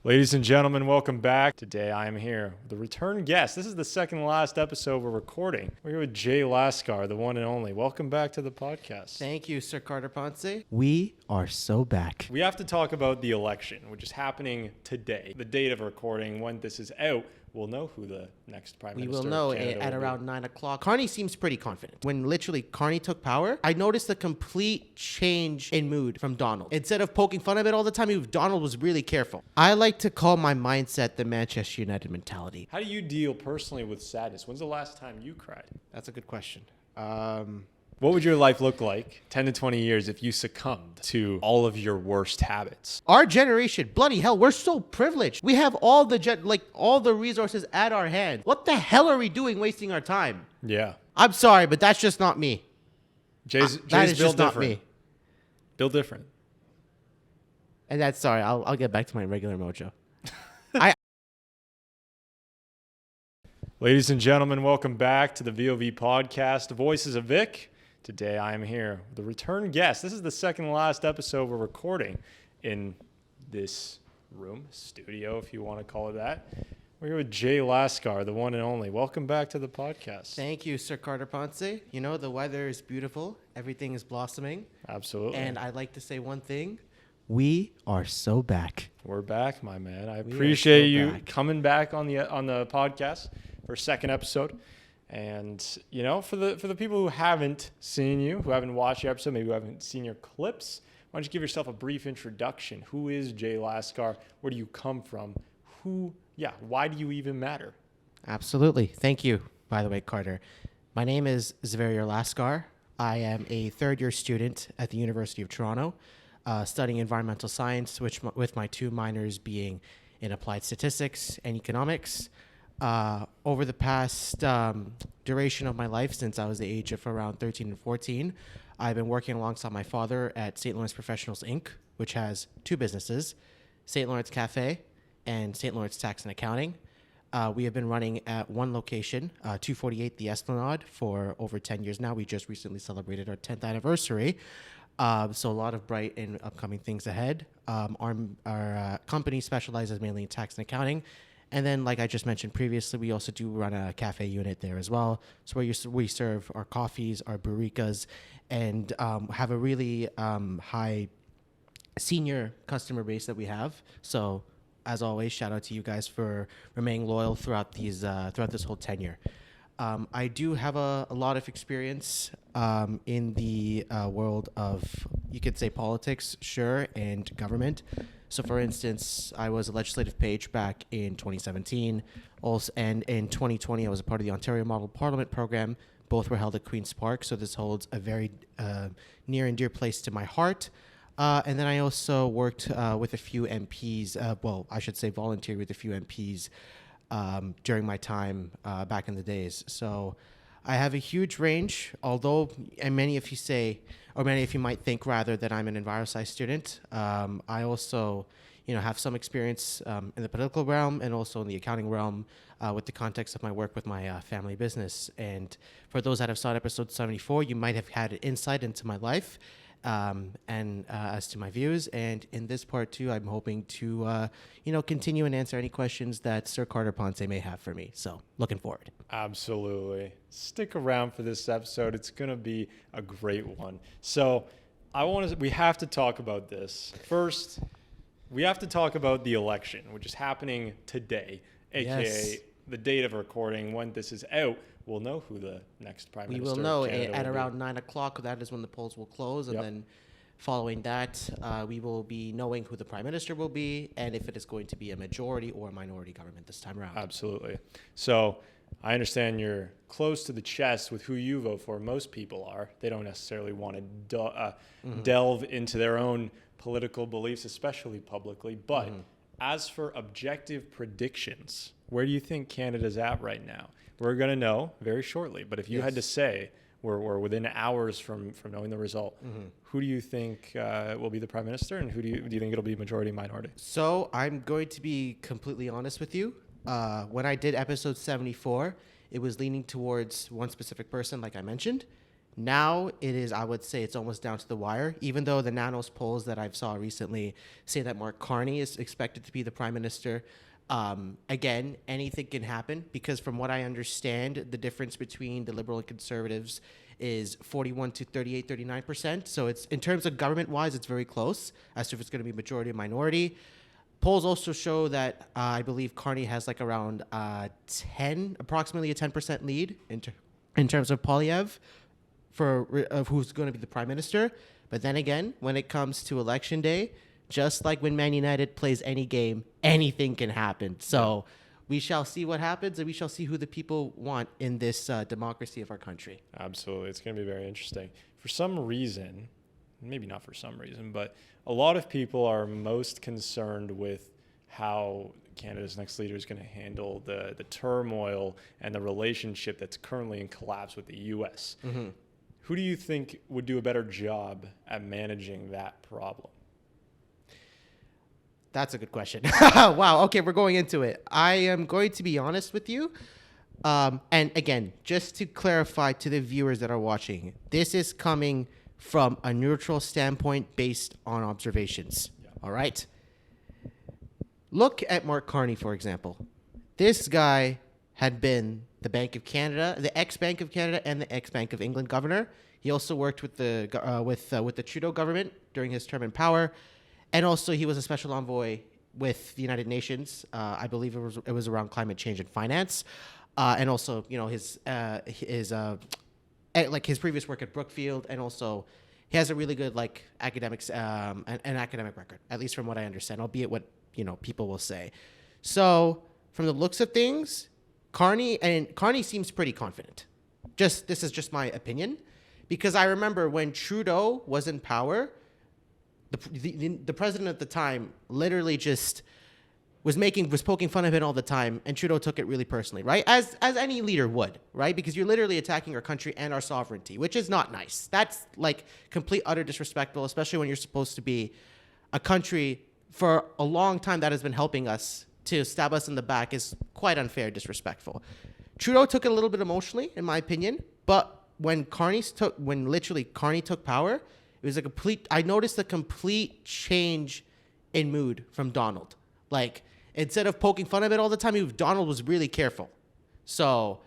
Ladies and gentlemen, welcome back. Today I am here with a return guest. This is the second to last episode we're recording. We're here with Jay Laskar, the one and only. Welcome back to the podcast. Thank you, Sir Carter Ponce. We are so back. We have to talk about the election, which is happening today. The date of recording, when this is out, we'll know who the next prime minister We will know of Canada at will around be. 9 o'clock. Carney seems pretty confident. When literally Carney took power, I noticed a complete change in mood from Donald. Instead of poking fun of it all the time, Donald was really careful. I like to call my mindset the Manchester United mentality. How do you deal personally with sadness? When's the last time you cried? That's a good question. What would your life look like 10 to 20 years if you succumbed to all of your worst habits? Our generation, bloody hell, we're so privileged. We have all the resources at our hand. What the hell are we doing wasting our time? Yeah. I'm sorry, but that's just not me. Jay's That built is just not different. me. Built different. And that's sorry. I'll get back to my regular mojo. Ladies and gentlemen, welcome back to the VoV podcast, Voices of Vic. Today I am here with a return guest. This is the second to last episode we're recording in this room, studio, if you want to call it that. We're here with Jay Laskar, the one and only. Welcome back to the podcast. Thank you, Sir Carter Ponce. You know, the weather is beautiful. Everything is blossoming. Absolutely. And I'd like to say one thing. We are so back. We're back, my man. I We are appreciate so you back. coming back on the podcast for a second episode. And, you know, for the people who haven't seen you, who haven't watched your episode, maybe who haven't seen your clips, why don't you give yourself a brief introduction? Who is Jay Laskar? Where do you come from? Why do you even matter? Absolutely. Thank you, by the way, Carter. My name is Xavier Laskar. I am a third-year student at the University of Toronto, studying environmental science, with my two minors being in applied statistics and economics. Over the past duration of my life, since I was the age of around 13 and 14, I've been working alongside my father at St. Lawrence Professionals, Inc., which has two businesses, St. Lawrence Cafe and St. Lawrence Tax and Accounting. We have been running at one location, 248 The Esplanade, for over 10 years now. We just recently celebrated our 10th anniversary. So a lot of bright and upcoming things ahead. Our company specializes mainly in tax and accounting. And then, like I just mentioned previously, we also do run a cafe unit there as well. So where we serve our coffees, our burritas, and have a really high senior customer base that we have. So as always, shout out to you guys for remaining loyal throughout this whole tenure. I do have a lot of experience in the world of, you could say, politics, sure, and government. So, for instance, I was a legislative page back in 2017. Also, and in 2020, I was a part of the Ontario Model Parliament program. Both were held at Queen's Park, so this holds a very near and dear place to my heart. And then I also worked with a few MPs, volunteered with a few MPs during my time back in the days. So I have a huge range, although many of you might think rather that I'm an envirosci student. I also, have some experience in the political realm and also in the accounting realm with the context of my work with my family business. And for those that have saw episode 74, you might have had an insight into my life and as to my views. And in this part too, I'm hoping to, continue and answer any questions that Sir Carter Ponce may have for me. So looking forward. Absolutely. Stick around for this episode. It's going to be a great one. So we have to talk about this. First, we have to talk about the election, which is happening today, aka Yes. the date of recording. When this is out, we'll know who the next prime We minister will know of Canada at will be. around 9 o'clock. That is when the polls will close. And Yep. then following that, we will be knowing who the prime minister will be and if it is going to be a majority or a minority government this time around. Absolutely. So I understand you're close to the chest with who you vote for. Most people are. They don't necessarily want to delve into their own political beliefs, especially publicly. But as for objective predictions, where do you think Canada's at right now? We're going to know very shortly. But if you had to say, we're within hours from knowing the result, who do you think will be the prime minister, and who do you think it'll be majority minority? So I'm going to be completely honest with you. When I did episode 74, it was leaning towards one specific person, like I mentioned. Now it is, I would say, it's almost down to the wire. Even though the Nanos polls that I've saw recently say that Mark Carney is expected to be the prime minister. Again, anything can happen because from what I understand, the difference between the liberal and conservatives is 41 to 38, 39%. So it's in terms of government-wise, it's very close as to if it's going to be majority or minority. Polls also show that I believe Carney has like around approximately a 10% lead in terms of Polyev of who's going to be the prime minister. But then again, when it comes to election day, just like when Man United plays any game, anything can happen. So we shall see what happens, and we shall see who the people want in this democracy of our country. Absolutely. It's going to be very interesting. For some reason, maybe not for some reason, but a lot of people are most concerned with how Canada's next leader is going to handle the turmoil and the relationship that's currently in collapse with the U.S. Mm-hmm. Who do you think would do a better job at managing that problem? That's a good question. Wow. Okay, we're going into it. I am going to be honest with you. And again, just to clarify to the viewers that are watching, this is coming from a neutral standpoint based on observations. Yeah. All right. Look at Mark Carney, for example. This guy had been the Bank of Canada, the ex-Bank of Canada, and the ex-Bank of England governor. He also worked with the Trudeau government during his term in power, and also he was a special envoy with the United Nations. I believe it was around climate change and finance, and also his previous work at Brookfield, and also he has a really good academics an academic record, at least from what I understand, albeit what people will say. So from the looks of things, Carney seems pretty confident. This is just my opinion, because I remember when Trudeau was in power, the president at the time literally just was poking fun of it all the time, and Trudeau took it really personally, right? As any leader would, right? Because you're literally attacking our country and our sovereignty, which is not nice. That's complete utter disrespectful, especially when you're supposed to be a country for a long time that has been helping us. To stab us in the back is quite unfair, disrespectful. Trudeau took it a little bit emotionally, in my opinion, but when Carney took power, it was I noticed a complete change in mood from Donald. Instead of poking fun of it all the time, Donald was really careful. So,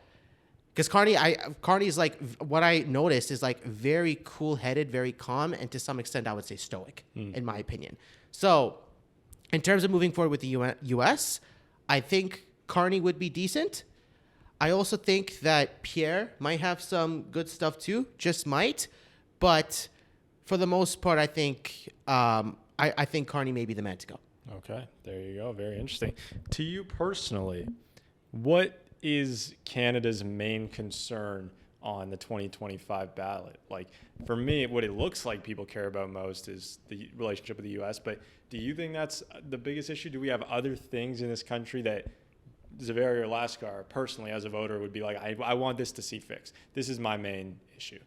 because Carney's what I noticed is very cool-headed, very calm, and to some extent, I would say stoic, in my opinion. So, in terms of moving forward with the U.S., I think Carney would be decent. I also think that Pierre might have some good stuff too, just might. But for the most part, I think I think Carney may be the man to go. Okay, there you go. Very interesting. To you personally, what is Canada's main concern on the 2025 ballot? For me, what it looks like people care about most is the relationship with the U.S., but do you think that's the biggest issue? Do we have other things in this country that Xavier or Laskar, personally as a voter, would be I want this to see fixed? This is my main issue.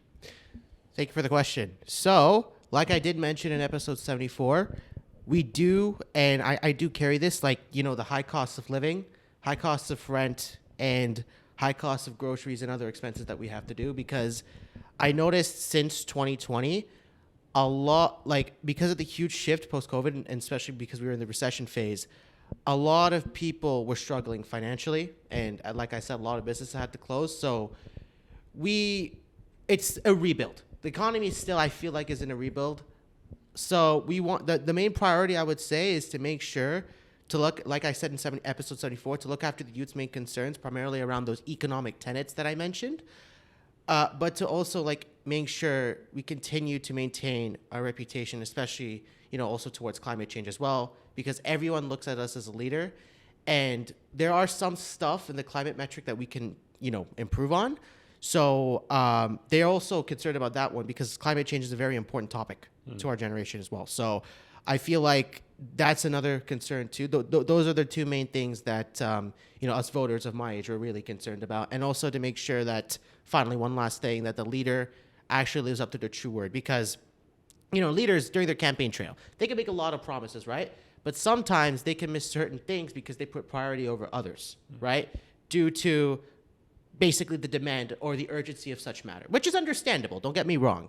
Thank you for the question. So, like I did mention in episode 74, we do, and I do carry this, the high costs of living, high costs of rent, and high costs of groceries and other expenses that we have to do, because I noticed since 2020, a lot, because of the huge shift post-COVID, and especially because we were in the recession phase, a lot of people were struggling financially. And like I said, a lot of businesses had to close. So it's a rebuild. The economy still, I feel is in a rebuild. So we want, the main priority, I would say, is to make sure to look, like I said in episode 74, to look after the youth's main concerns, primarily around those economic tenets that I mentioned. But to also make sure we continue to maintain our reputation, especially, also towards climate change as well, because everyone looks at us as a leader, and there are some stuff in the climate metric that we can, improve on. So they're also concerned about that one, because climate change is a very important topic to our generation as well. So I feel like that's another concern too. Those are the two main things that us voters of my age are really concerned about, and also to make sure that, finally, one last thing, that the leader actually lives up to their true word, because leaders during their campaign trail, they can make a lot of promises, right? But sometimes they can miss certain things because they put priority over others, right? Due to basically the demand or the urgency of such matter, which is understandable. Don't get me wrong.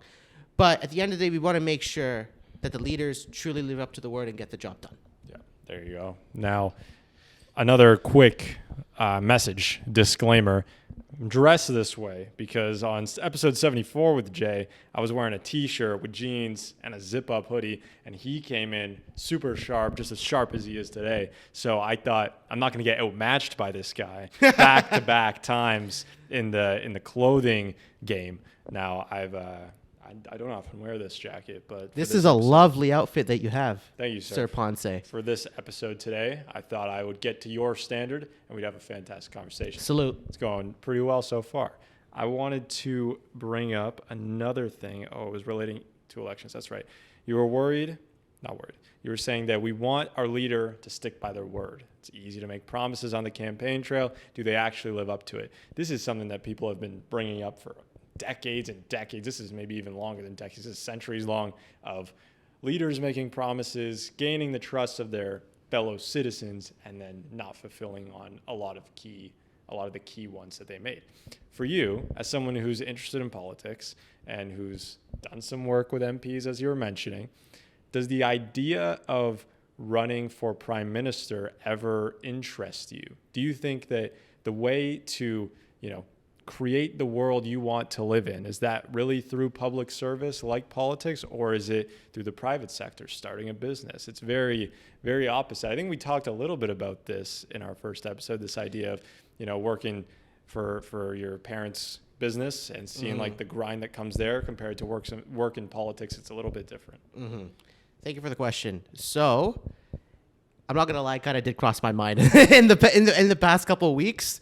But at the end of the day, we want to make sure that the leaders truly live up to the word and get the job done. Yeah, there you go. Now, another quick message, disclaimer. I'm dressed this way because on episode 74 with Jay, I was wearing a t-shirt with jeans and a zip-up hoodie, and he came in super sharp, just as sharp as he is today. So I thought, I'm not going to get outmatched by this guy back-to-back times in the clothing game. Now, I don't often wear this jacket, but This is a lovely outfit that you have. Thank you, sir. Sir Ponce. For this episode today, I thought I would get to your standard and we'd have a fantastic conversation. Salute. It's going pretty well so far. I wanted to bring up another thing. Oh, it was relating to elections. That's right. You were worried, not worried. You were saying that we want our leader to stick by their word. It's easy to make promises on the campaign trail. Do they actually live up to it? This is something that people have been bringing up for decades and decades. This is maybe even longer than decades. This is centuries long of leaders making promises, gaining the trust of their fellow citizens, and then not fulfilling on a lot of the key ones that they made. For you, as someone who's interested in politics and who's done some work with MPs, as you were mentioning, does the idea of running for prime minister ever interest you? Do you think that the way to, create the world you want to live in, is that really through public service like politics, or is it through the private sector, starting a business? It's very, very opposite. I think we talked a little bit about this in our first episode, this idea of, working for your parents' business and seeing like the grind that comes there compared to work in politics. It's a little bit different. Mm-hmm. Thank you for the question. So, I'm not gonna lie, kind of did cross my mind in the past couple of weeks.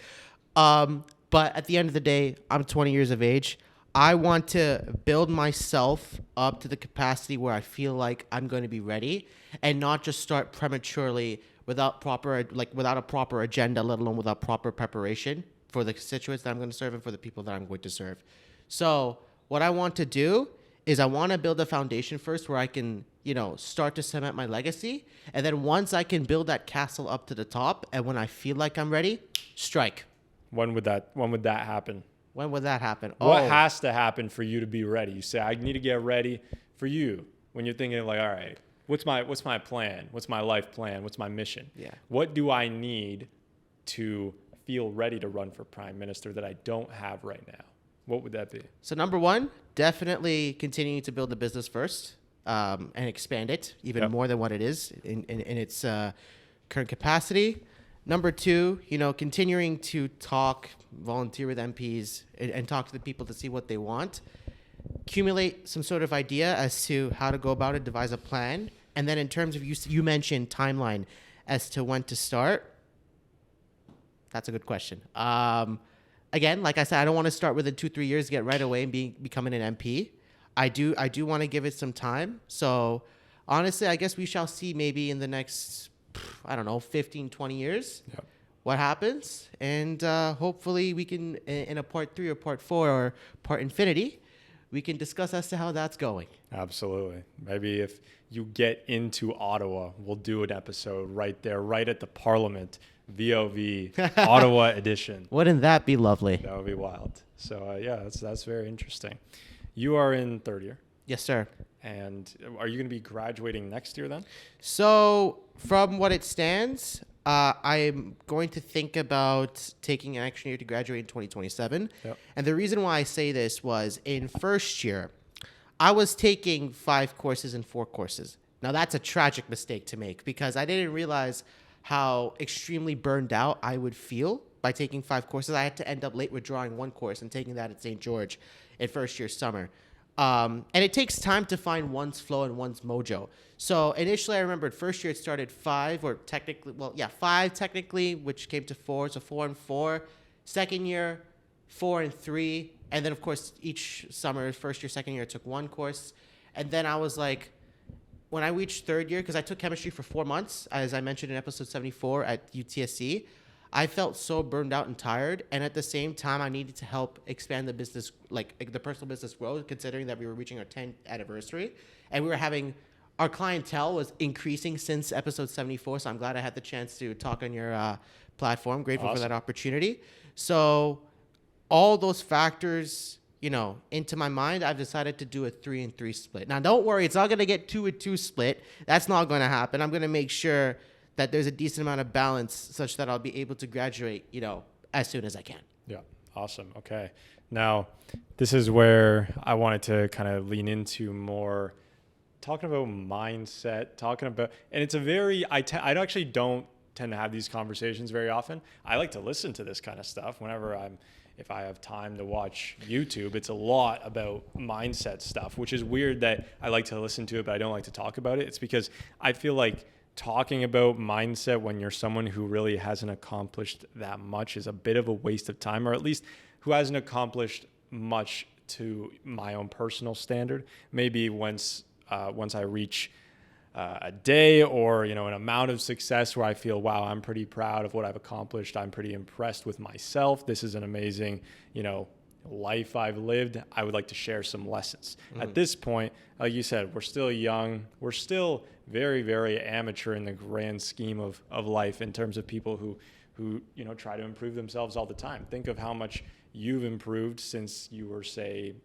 But at the end of the day, I'm 20 years of age. I want to build myself up to the capacity where I feel like I'm going to be ready, and not just start prematurely without a proper agenda, let alone without proper preparation for the constituents that I'm going to serve and for the people that I'm going to serve. So what I want to do is I want to build a foundation first where I can, start to cement my legacy. And then once I can build that castle up to the top, and when I feel like I'm ready, strike. When would that happen? When would that happen? What has to happen for you to be ready? You say, I need to get ready. For you, when you're thinking like, all right, what's my plan? What's my life plan? What's my mission? Yeah. What do I need to feel ready to run for prime minister that I don't have right now? What would that be? So number one, definitely continuing to build the business first, and expand it even more than what it is in its current capacity. Number two, continuing to volunteer with MPs and talk to the people to see what they want. Accumulate some sort of idea as to how to go about it, devise a plan. And then in terms of, you mentioned timeline as to when to start. That's a good question. Again, like I said, I don't want to start within 2-3 years, get right away and becoming an MP. I do want to give it some time. So honestly, I guess we shall see maybe in the next 15, 20 years, what happens. And hopefully we can, in a part 3 or part 4 or part infinity, we can discuss as to how that's going. Absolutely. Maybe if you get into Ottawa, we'll do an episode right there, right at the Parliament, VoV, Ottawa edition. Wouldn't that be lovely? That would be wild. So that's very interesting. You are in third year. Yes, sir. And are you going to be graduating next year then? So from what it stands, I'm going to think about taking an extra year to graduate in 2027. Yep. And the reason why I say this was in first year, I was taking 5 courses and 4 courses. Now that's a tragic mistake to make because I didn't realize how extremely burned out I would feel by taking 5 courses. I had to end up late withdrawing 1 course and taking that at St. George in first year summer. And it takes time to find one's flow and one's mojo. So initially I remembered first year it started 5 technically, which came to 4. So 4 and 4. Second year, 4 and 3. And then of course each summer, first year, second year, I took 1 course. And then I was like, when I reached third year, because I took chemistry for 4 months, as I mentioned in episode 74 at UTSC, I felt so burned out and tired. And at the same time, I needed to help expand the business, like the personal business growth, considering that we were reaching our 10th anniversary. And we were having, our clientele was increasing since episode 74. So I'm glad I had the chance to talk on your platform. Grateful for that opportunity. So all those factors, into my mind, I've decided to do a 3-3 split. Now, don't worry, it's not going to get 2-2 split. That's not going to happen. I'm going to make sure that there's a decent amount of balance such that I'll be able to graduate, as soon as I can. Yeah. Awesome. Okay. Now, this is where I wanted to kind of lean into more talking about mindset, and it's a very, I actually don't tend to have these conversations very often. I like to listen to this kind of stuff if I have time to watch YouTube. It's a lot about mindset stuff, which is weird that I like to listen to it, but I don't like to talk about it. It's because I feel like talking about mindset when you're someone who really hasn't accomplished that much is a bit of a waste of time, or at least who hasn't accomplished much to my own personal standard. Maybe once I reach a day or an amount of success where I feel, wow, I'm pretty proud of what I've accomplished. I'm pretty impressed with myself. This is an amazing, life I've lived. I would like to share some lessons. At this point, like you said, we're still young. We're still very, very amateur in the grand scheme of life in terms of people who try to improve themselves all the time. Think of how much you've improved since you were, say,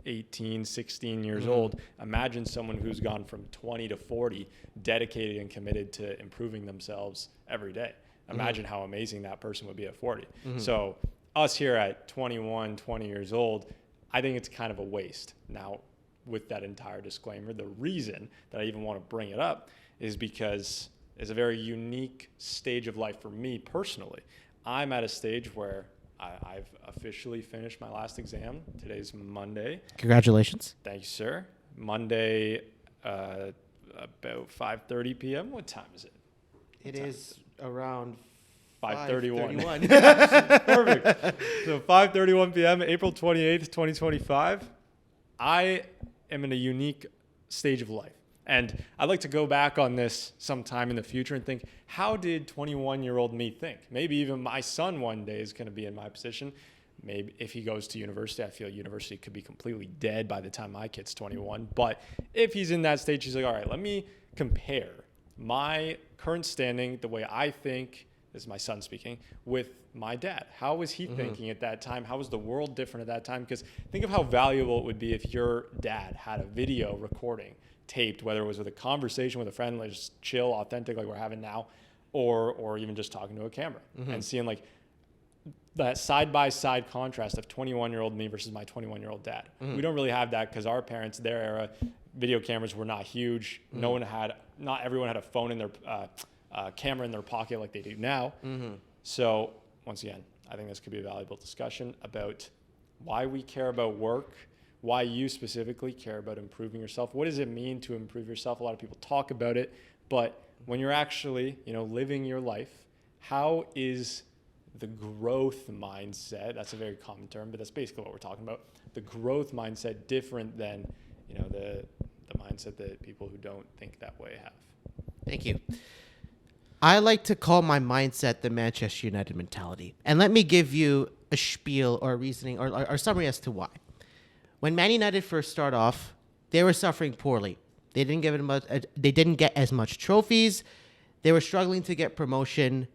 18, 16 years old. Imagine someone who's gone from 20 to 40, dedicated and committed to improving themselves every day. Imagine how amazing that person would be at 40. So us here at 21, 20 years old, I think it's kind of a waste. Now, with that entire disclaimer, the reason that I even want to bring it up is because it's a very unique stage of life for me personally. I'm at a stage where I've officially finished my last exam. Today's Monday. Congratulations. Thank you, sir. Monday, about 5:30 p.m. What time is it? It is around 5:31. Perfect. So 5:31 p.m., April 28th, 2025. I am in a unique stage of life. And I'd like to go back on this sometime in the future and think, how did 21-year-old me think? Maybe even my son one day is going to be in my position. Maybe if he goes to university, I feel university could be completely dead by the time my kid's 21. But if he's in that stage, he's like, all right, let me compare my current standing, the way I think, this is my son speaking, with my dad. How was he thinking at that time? How was the world different at that time? Because think of how valuable it would be if your dad had a video recording taped, whether it was with a conversation with a friend, like just chill, authentic, like we're having now, or even just talking to a camera and seeing like that side-by-side contrast of 21-year-old me versus my 21-year-old dad. We don't really have that because our parents, their era, video cameras were not huge. Not everyone had a phone in their camera in their pocket like they do now. So once again, I think this could be a valuable discussion about why we care about work, why you specifically care about improving yourself. What does it mean to improve yourself? A lot of people talk about it, but when you're actually, living your life, how is the growth mindset, that's a very common term, but that's basically what we're talking about, the growth mindset different than, the mindset that people who don't think that way have? Thank you. I like to call my mindset the Manchester United mentality. And let me give you a spiel or a reasoning or summary as to why. When Man United first started off, they were suffering poorly. They didn't get as much trophies. They were struggling to get promotion.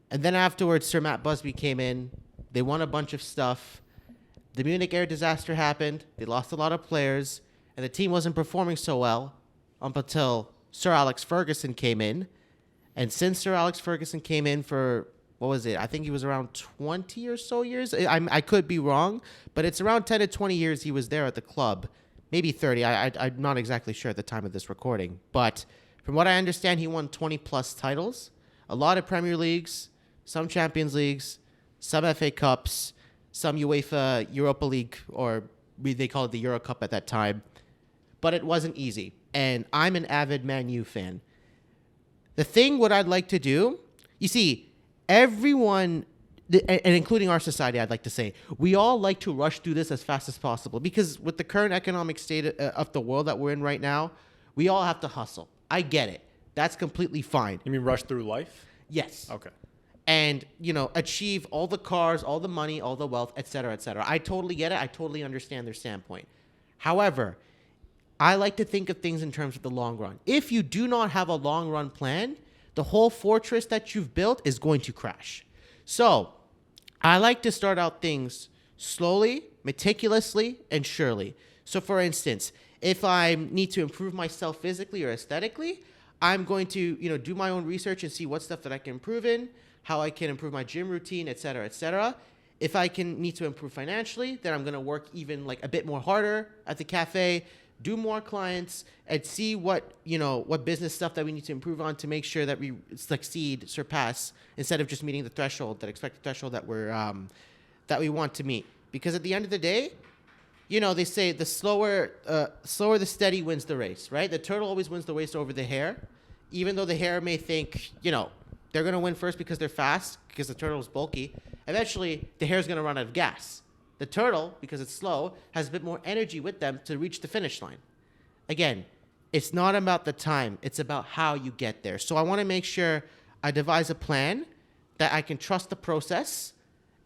And then afterwards, Sir Matt Busby came in. They won a bunch of stuff. The Munich air disaster happened. They lost a lot of players. And the team wasn't performing so well up until Sir Alex Ferguson came in. And since Sir Alex Ferguson came in for, what was it? I think he was around 20 or so years. I could be wrong, but it's around 10 to 20 years he was there at the club. Maybe 30. I'm not exactly sure at the time of this recording. But from what I understand, he won 20-plus titles, a lot of Premier Leagues, some Champions Leagues, some FA Cups, some UEFA Europa League, or they called it the Euro Cup at that time. But it wasn't easy. And I'm an avid Man U fan. The thing, what I'd like to do, you see, everyone, and including our society, I'd like to say, we all like to rush through this as fast as possible because with the current economic state of the world that we're in right now, we all have to hustle. I get it. That's completely fine. You mean rush through life? Yes. Okay. And, achieve all the cars, all the money, all the wealth, et cetera, et cetera. I totally get it. I totally understand their standpoint. However, I like to think of things in terms of the long run. If you do not have a long run plan, the whole fortress that you've built is going to crash. So I like to start out things slowly, meticulously, and surely. So for instance, if I need to improve myself physically or aesthetically, I'm going to, do my own research and see what stuff that I can improve in, how I can improve my gym routine, et cetera, et cetera. If I need to improve financially, then I'm going to work even like a bit more harder at the cafe, do more clients, and see what business stuff that we need to improve on to make sure that we succeed, surpass, instead of just meeting the threshold, that expected threshold that we want to meet. Because at the end of the day, they say the slower the steady wins the race, right? The turtle always wins the race over the hare, even though the hare may think, they're going to win first because they're fast, because the turtle is bulky. Eventually, the hare's going to run out of gas. The turtle, because it's slow, has a bit more energy with them to reach the finish line. Again, it's not about the time. It's about how you get there. So I want to make sure I devise a plan that I can trust the process.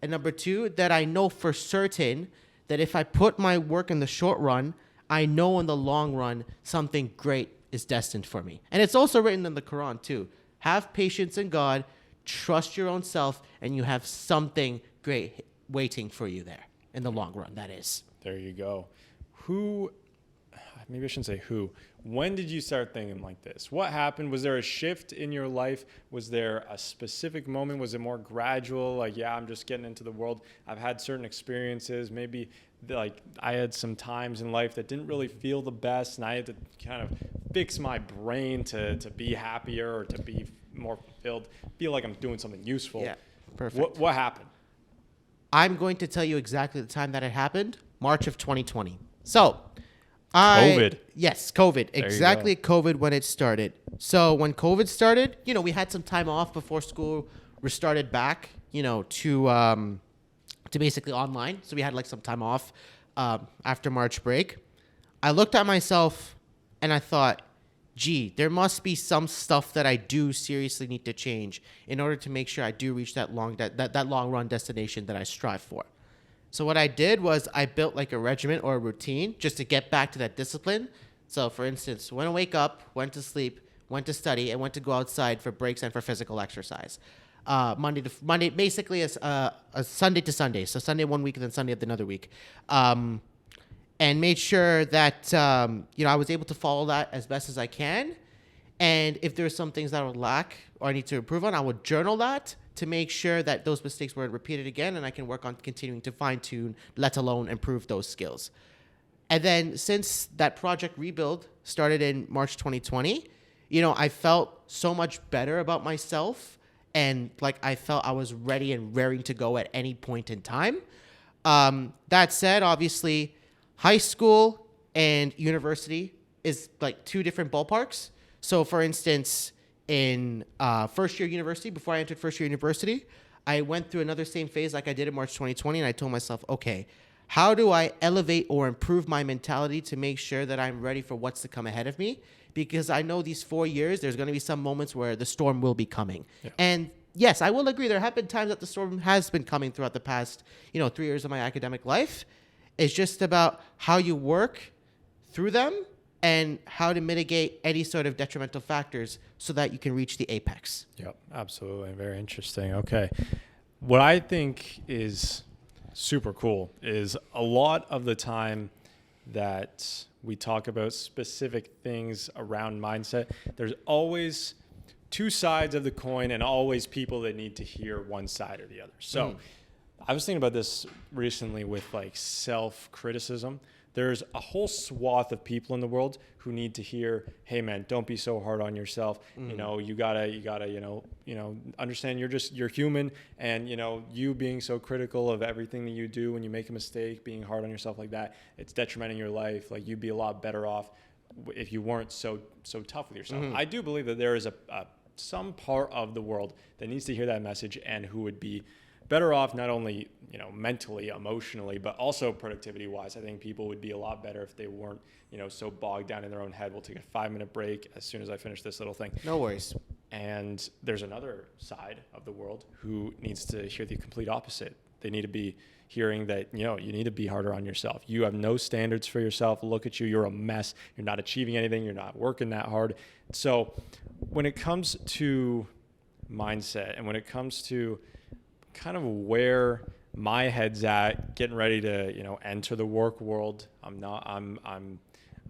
And number two, that I know for certain that if I put my work in the short run, I know in the long run something great is destined for me. And it's also written in the Quran too. Have patience in God, trust your own self, and you have something great waiting for you there in the long run, that is. There you go. Maybe I shouldn't say who. When did you start thinking like this? What happened? Was there a shift in your life? Was there a specific moment? Was it more gradual? Like, yeah, I'm just getting into the world. I've had certain experiences. Maybe like I had some times in life that didn't really feel the best, and I had to kind of fix my brain to be happier or to be more fulfilled, feel like I'm doing something useful. Yeah, perfect. What happened? I'm going to tell you exactly the time that it happened, March of 2020. So, COVID. Yes, COVID. Exactly COVID when it started. So when COVID started, we had some time off before school restarted back, to basically online. So we had like some time off after March break. I looked at myself and I thought, gee, there must be some stuff that I do seriously need to change in order to make sure I do reach that long run destination that I strive for. So what I did was I built like a regimen or a routine just to get back to that discipline. So for instance, when I wake up, went to sleep, went to study, and went to go outside for breaks and for physical exercise. Monday, basically a Sunday to Sunday. So Sunday one week and then Sunday of another week. And made sure that, I was able to follow that as best as I can. And if there's some things that I would lack or I need to improve on, I would journal that to make sure that those mistakes weren't repeated again, and I can work on continuing to fine-tune, let alone improve those skills. And then since that project rebuild started in March 2020, I felt so much better about myself, and like I felt I was ready and raring to go at any point in time. That said, obviously, high school and university is like two different ballparks. So for instance, in first year university, before I entered first year university, I went through another same phase like I did in March 2020. And I told myself, okay, how do I elevate or improve my mentality to make sure that I'm ready for what's to come ahead of me? Because I know these 4 years, there's going to be some moments where the storm will be coming. Yeah. And yes, I will agree. There have been times that the storm has been coming throughout the past, 3 years of my academic life. It's just about how you work through them and how to mitigate any sort of detrimental factors so that you can reach the apex. Yep, absolutely. Very interesting. Okay. What I think is super cool is a lot of the time that we talk about specific things around mindset, there's always two sides of the coin and always people that need to hear one side or the other. So I was thinking about this recently with like self-criticism. There's a whole swath of people in the world who need to hear, hey man, don't be so hard on yourself. You gotta, understand you're human, and you being so critical of everything that you do when you make a mistake, being hard on yourself like that, it's detrimenting your life. Like you'd be a lot better off if you weren't so tough with yourself. I do believe that there is some part of the world that needs to hear that message and who would be better off not only mentally, emotionally, but also productivity wise. I think people would be a lot better if they weren't so bogged down in their own head. We'll take a 5-minute break as soon as I finish this little thing. No worries. And there's another side of the world who needs to hear the complete opposite. They need to be hearing that you need to be harder on yourself. You have no standards for yourself. Look at you, you're a mess. You're not achieving anything. You're not working that hard. So when it comes to mindset and when it comes to kind of where my head's at, getting ready to, enter the work world.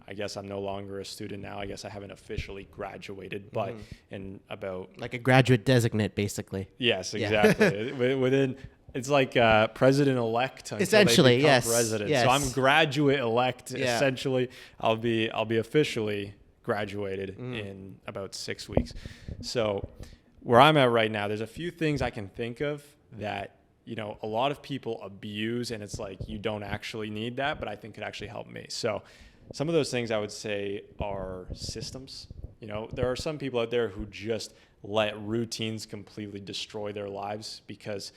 I guess I'm no longer a student now. I guess I haven't officially graduated, but in about Like a graduate designate, basically. yes, Yeah. exactly. Within it's like president-elect until Essentially, they become yes, president. yes. So I'm graduate-elect. Yeah. Essentially, I'll be officially graduated in about 6 weeks. So where I'm at right now, there's a few things I can think of that a lot of people abuse, and it's like you don't actually need that, but I think could actually help me. So some of those things I would say are systems. There are some people out there who just let routines completely destroy their lives because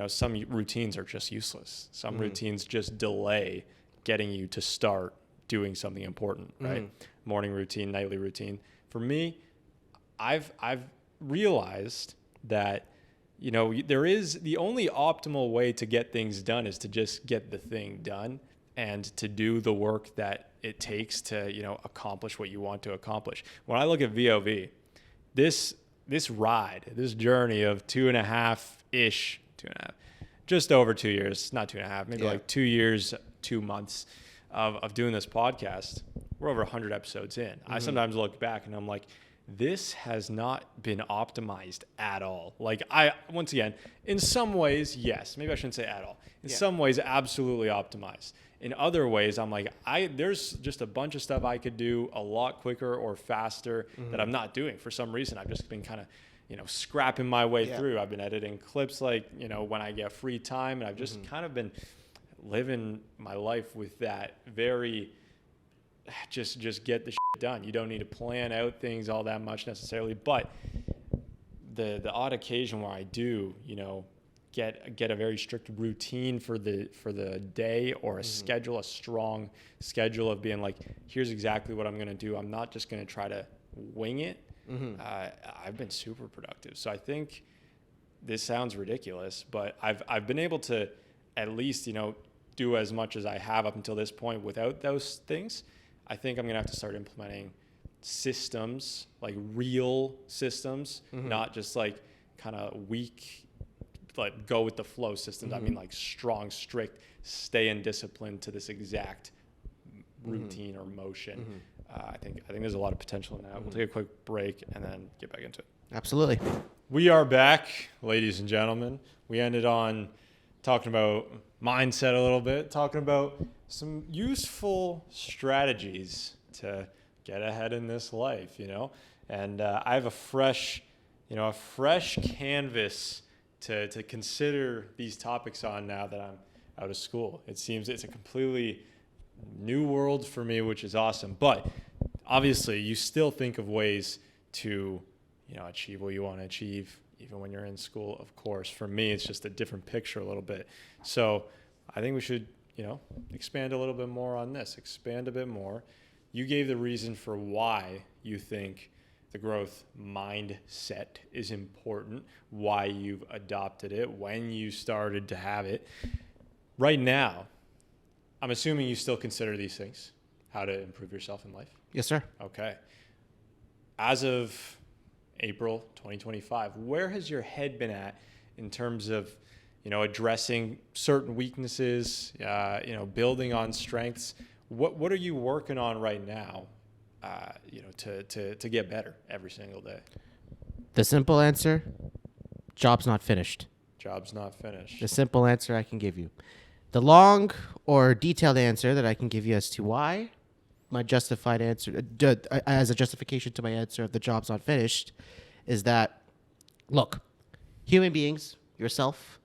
some routines are just useless. Some routines just delay getting you to start doing something important, right? Morning routine, nightly routine. For me, I've realized that there is the only optimal way to get things done is to just get the thing done and to do the work that it takes to accomplish what you want to accomplish. When I look at VoV, this journey of 2.5-ish, just over 2 years, not 2.5, maybe like 2 years, 2 months of doing this podcast, we're over 100 episodes in. I sometimes look back and I'm like, this has not been optimized at all. Like once again, in some ways, yes, maybe I shouldn't say at all. In some ways, absolutely optimized. In other ways, I'm like, there's just a bunch of stuff I could do a lot quicker or faster that I'm not doing for some reason. I've just been kind of, scrapping my way through. I've been editing clips like, when I get free time, and I've just kind of been living my life with that very just get the shit done. You don't need to plan out things all that much necessarily, but the odd occasion where I do, get a very strict routine for the day or a strong schedule of being like, here's exactly what I'm going to do. I'm not just going to try to wing it. I've been super productive. So I think this sounds ridiculous, but I've been able to at least, do as much as I have up until this point without those things. I think I'm going to have to start implementing systems, like real systems, not just like kind of weak, like go with the flow systems. I mean like strong, strict, stay in discipline to this exact routine or motion. I think there's a lot of potential in that. We'll take a quick break and then get back into it. Absolutely. We are back, ladies and gentlemen. We ended on talking about mindset a little bit, talking about some useful strategies to get ahead in this life, and I have a fresh canvas to consider these topics on now that I'm out of school. It seems it's a completely new world for me, which is awesome. But obviously you still think of ways to, achieve what you want to achieve, even when you're in school, of course. For me, it's just a different picture a little bit. So I think we should, expand a little bit more on this, expand a bit more. You gave the reason for why you think the growth mindset is important, why you've adopted it, when you started to have it. Right now, I'm assuming you still consider these things, how to improve yourself in life? Yes, sir. Okay. As of April 2025, where has your head been at in terms of, addressing certain weaknesses, building on strengths? What are you working on right now, to get better every single day? The simple answer, job's not finished. Job's not finished. The simple answer I can give you. The long or detailed answer that I can give you as to why my justified answer, as a justification to my answer of the job's not finished, is that, look, human beings, yourself,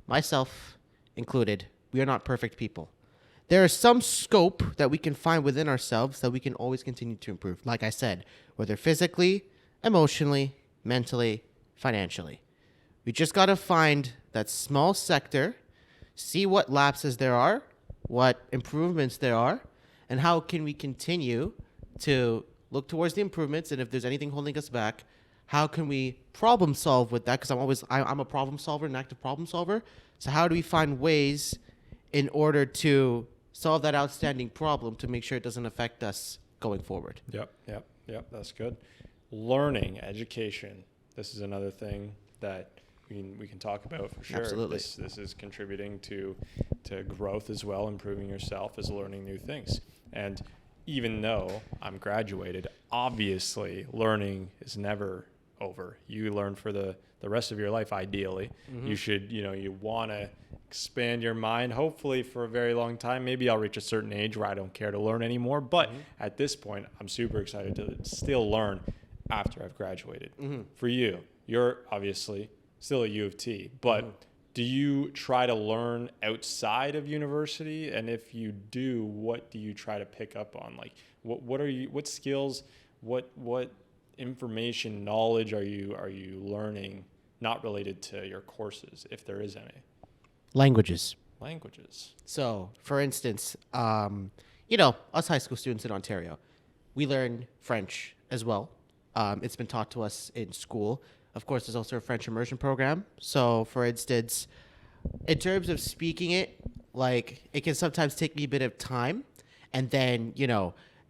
myself included, we are not perfect people. There is some scope that we can find within ourselves that we can always continue to improve. Like I said, whether physically, emotionally, mentally, financially. We just got to find that small sector, see what lapses there are, what improvements there are, and how can we continue to look towards the improvements, and if there's anything holding us back, how can we problem solve with that? Because I'm a problem solver, an active problem solver. So how do we find ways in order to solve that outstanding problem to make sure it doesn't affect us going forward? Yep. That's good. Learning, education. This is another thing that we can talk about for sure. Absolutely. This is contributing to growth as well, improving yourself as learning new things. And even though I'm graduated, obviously learning is never over. You learn for the rest of your life, ideally. You should, you want to expand your mind, hopefully for a very long time. Maybe I'll reach a certain age where I don't care to learn anymore. But at this point, I'm super excited to still learn after I've graduated. For you, you're obviously still at U of T, but do you try to learn outside of university? And if you do, what do you try to pick up on? Like, what skills, what information, knowledge are you learning not related to your courses, if there is any? Languages. So, for instance, us high school students in Ontario, we learn French as well. It's been taught to us in school. Of course, there's also a French immersion program. So, for instance, in terms of speaking it, like, it can sometimes take me a bit of time, and then,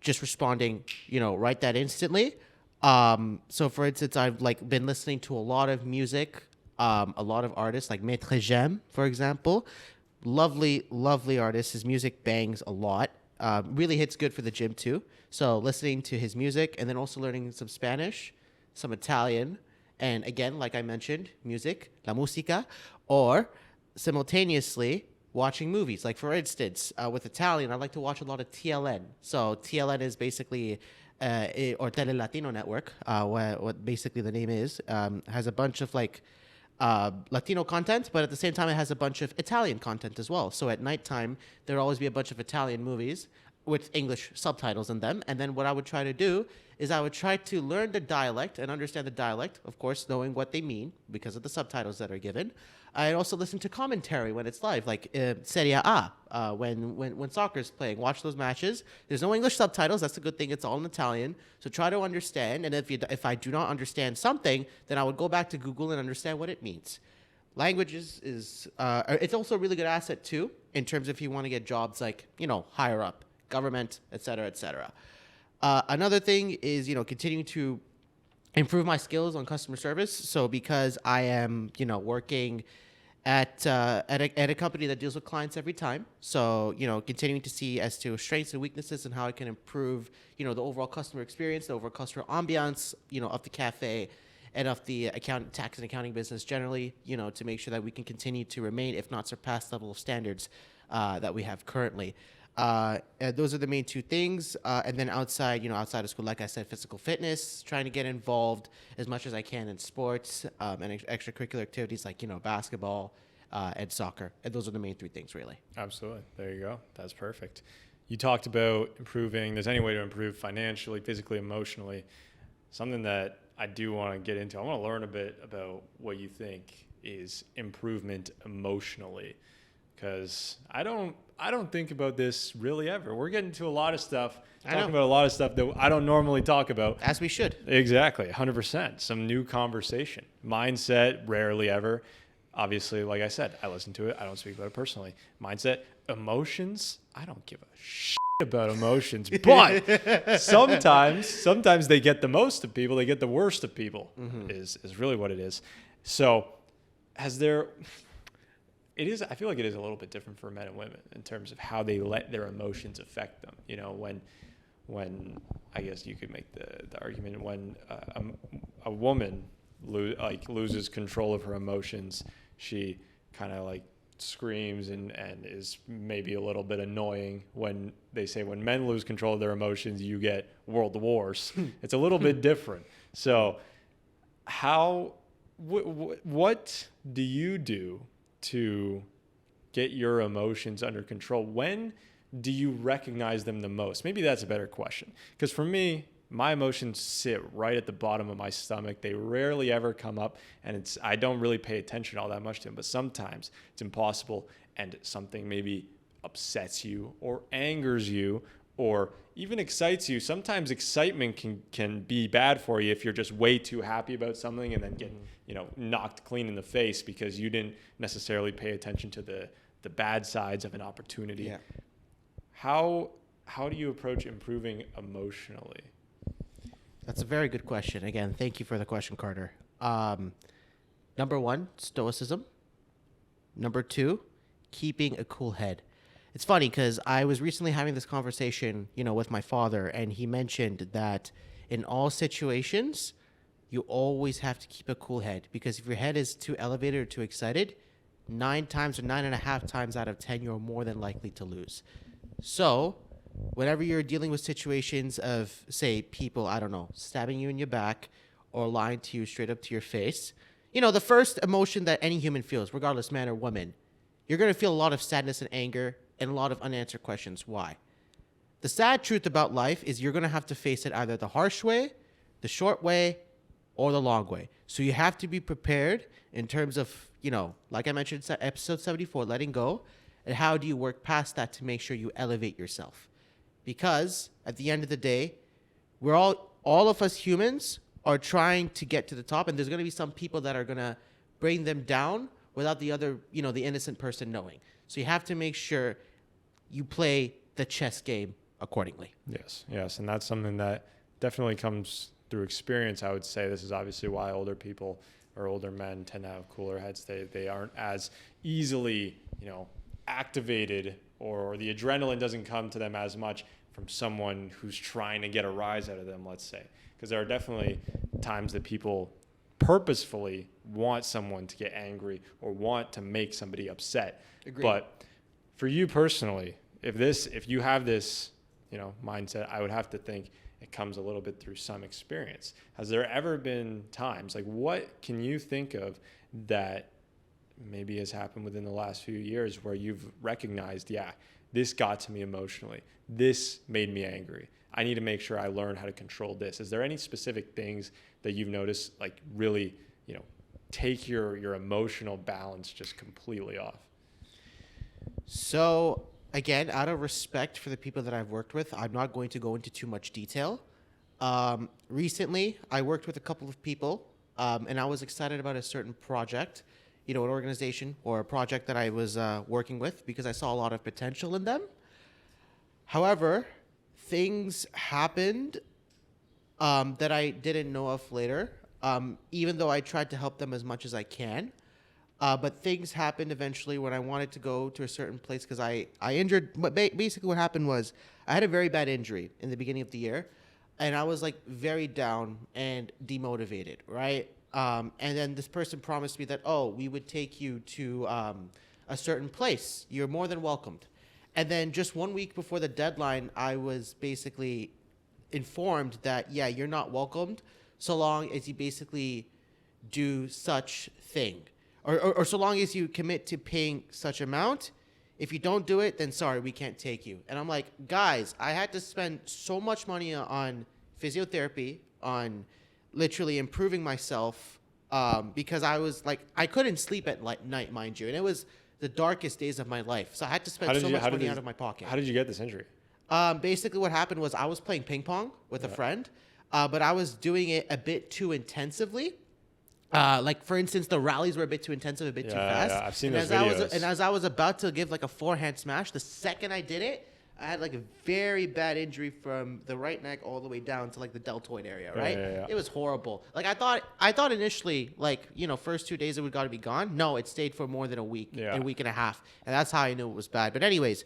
just responding, right that instantly. So, for instance, I've been listening to a lot of music, a lot of artists like Maître J'aime, for example. Lovely, lovely artist. His music bangs a lot. Really hits good for the gym too. So listening to his music and then also learning some Spanish, some Italian, and again, like I mentioned, music, la música, or simultaneously watching movies. Like for instance, with Italian, I like to watch a lot of TLN. So TLN is basically or Tele Latino Network, what basically the name is, has a bunch of Latino content, but at the same time, it has a bunch of Italian content as well. So at nighttime, there'll always be a bunch of Italian movies with English subtitles in them. And then what I would try to do is I would try to learn the dialect and understand the dialect, of course, knowing what they mean because of the subtitles that are given. I also listen to commentary when it's live, like Serie A, when soccer's playing. Watch those matches. There's no English subtitles. That's a good thing. It's all in Italian. So try to understand. And if I do not understand something, then I would go back to Google and understand what it means. Languages is it's also a really good asset too in terms of if you want to get jobs like higher up, government, et cetera, et cetera. Another thing is continuing to improve my skills on customer service. So because I am working at a company that deals with clients every time. So, continuing to see as to strengths and weaknesses and how I can improve, the overall customer experience, the overall customer ambiance, of the cafe and of the tax and accounting business generally, to make sure that we can continue to remain, if not surpass, level of standards that we have currently. Those are the main two things. And then outside of school, like I said, physical fitness, trying to get involved as much as I can in sports and extracurricular activities like, basketball and soccer. And those are the main three things, really. Absolutely. There you go. That's perfect. You talked about improving. There's any way to improve financially, physically, emotionally. Something that I do want to get into. I want to learn a bit about what you think is improvement emotionally, because I don't think about this really ever. We're getting to a lot of stuff, talking about a lot of stuff that I don't normally talk about. As we should. Exactly, 100%. Some new conversation. Mindset, rarely ever. Obviously, like I said, I listen to it. I don't speak about it personally. Mindset, emotions, I don't give a shit about emotions. But sometimes they get the most of people. They get the worst of people is really what it is. So I feel like it is a little bit different for men and women in terms of how they let their emotions affect them. When I guess you could make the argument when a woman loses control of her emotions, she kind of screams and is maybe a little bit annoying. When they say when men lose control of their emotions, you get world wars. It's a little bit different. So what do you do to get your emotions under control? When do you recognize them the most? Maybe that's a better question. Because for me, my emotions sit right at the bottom of my stomach. They rarely ever come up, and I don't really pay attention all that much to them. But sometimes it's impossible, and something maybe upsets you or angers you or even excites you. Sometimes excitement can be bad for you if you're just way too happy about something and then get knocked clean in the face because you didn't necessarily pay attention to the bad sides of an opportunity. Yeah. How do you approach improving emotionally? That's a very good question. Again, thank you for the question, Carter. Number one, stoicism. Number two, keeping a cool head. It's funny because I was recently having this conversation, with my father, and he mentioned that in all situations, you always have to keep a cool head, because if your head is too elevated or too excited, 9 times or 9.5 times out of 10, you're more than likely to lose. So whenever you're dealing with situations of, say, people, I don't know, stabbing you in your back or lying to you straight up to your face, the first emotion that any human feels, regardless man or woman, you're going to feel a lot of sadness and anger and a lot of unanswered questions. Why? The sad truth about life is you're going to have to face it either the harsh way, the short way, or the long way. So you have to be prepared in terms of, like I mentioned in episode 74, letting go, and how do you work past that to make sure you elevate yourself? Because at the end of the day, we're all of us humans are trying to get to the top, and there's going to be some people that are going to bring them down without the other, the innocent person knowing. So you have to make sure you play the chess game accordingly. Yes. And that's something that definitely comes through experience. I would say this is obviously why older people or older men tend to have cooler heads. They aren't as easily, activated, or the adrenaline doesn't come to them as much from someone who's trying to get a rise out of them, let's say. Because there are definitely times that people purposefully want someone to get angry or want to make somebody upset. Agreed. But for you personally, if you have this, mindset, I would have to think it comes a little bit through some experience. Has there ever been times, like what can you think of that maybe has happened within the last few years where you've recognized, this got to me emotionally. This made me angry. I need to make sure I learn how to control this. Is there any specific things that you've noticed, like really, take your emotional balance just completely off? So again, out of respect for the people that I've worked with, I'm not going to go into too much detail. Recently, I worked with a couple of people, and I was excited about a certain project, an organization or a project that I was working with, because I saw a lot of potential in them. However, things happened that I didn't know of later, even though I tried to help them as much as I can. But things happened eventually when I wanted to go to a certain place because I injured. But basically what happened was I had a very bad injury in the beginning of the year, and I was like very down and demotivated, right? And then this person promised me that, we would take you to a certain place. You're more than welcomed. And then just 1 week before the deadline, I was basically informed that, you're not welcomed so long as you basically do such thing. Or so long as you commit to paying such amount. If you don't do it, then sorry, we can't take you. And I'm like, guys, I had to spend so much money on physiotherapy, on literally improving myself, because I was like, I couldn't sleep at night, mind you. And it was the darkest days of my life. So I had to spend so much money out of my pocket. How did you get this injury? Basically what happened was I was playing ping pong with a friend, but I was doing it a bit too intensively. Like, for instance, the rallies were a bit too intensive, a bit too fast. Yeah, I've seen those videos. And as I was about to give like a forehand smash, the second I did it, I had like a very bad injury from the right neck all the way down to like the deltoid area, right? Yeah. It was horrible. Like I thought initially, like, first 2 days it would got to be gone. No, it stayed for more than a week, a week and a half. And that's how I knew it was bad. But anyways,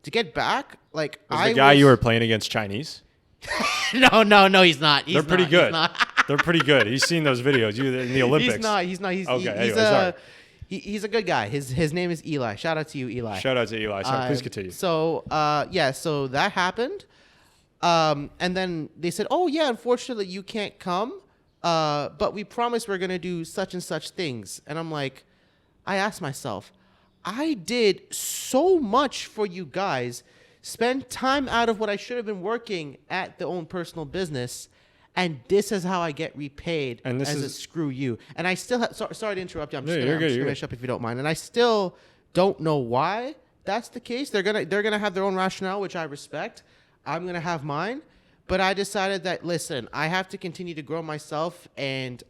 to get back, like Was the guy you were playing against Chinese? No, he's not. They're pretty good. They're pretty good. He's seen those videos in the Olympics. He's not. He's a good guy. His name is Eli. Shout out to you, Eli. Shout out to Eli. So please continue. So that happened. And then they said, unfortunately you can't come. But we promise we're going to do such and such things. And I'm like, I asked myself, I did so much for you guys, spend time out of what I should have been working at the own personal business, and this is how I get repaid as a screw you. And I still sorry to interrupt you. I'm just going to finish up if you don't mind. And I still don't know why that's the case. They're gonna have their own rationale, which I respect. I'm gonna have mine. But I decided that, listen, I have to continue to grow myself, and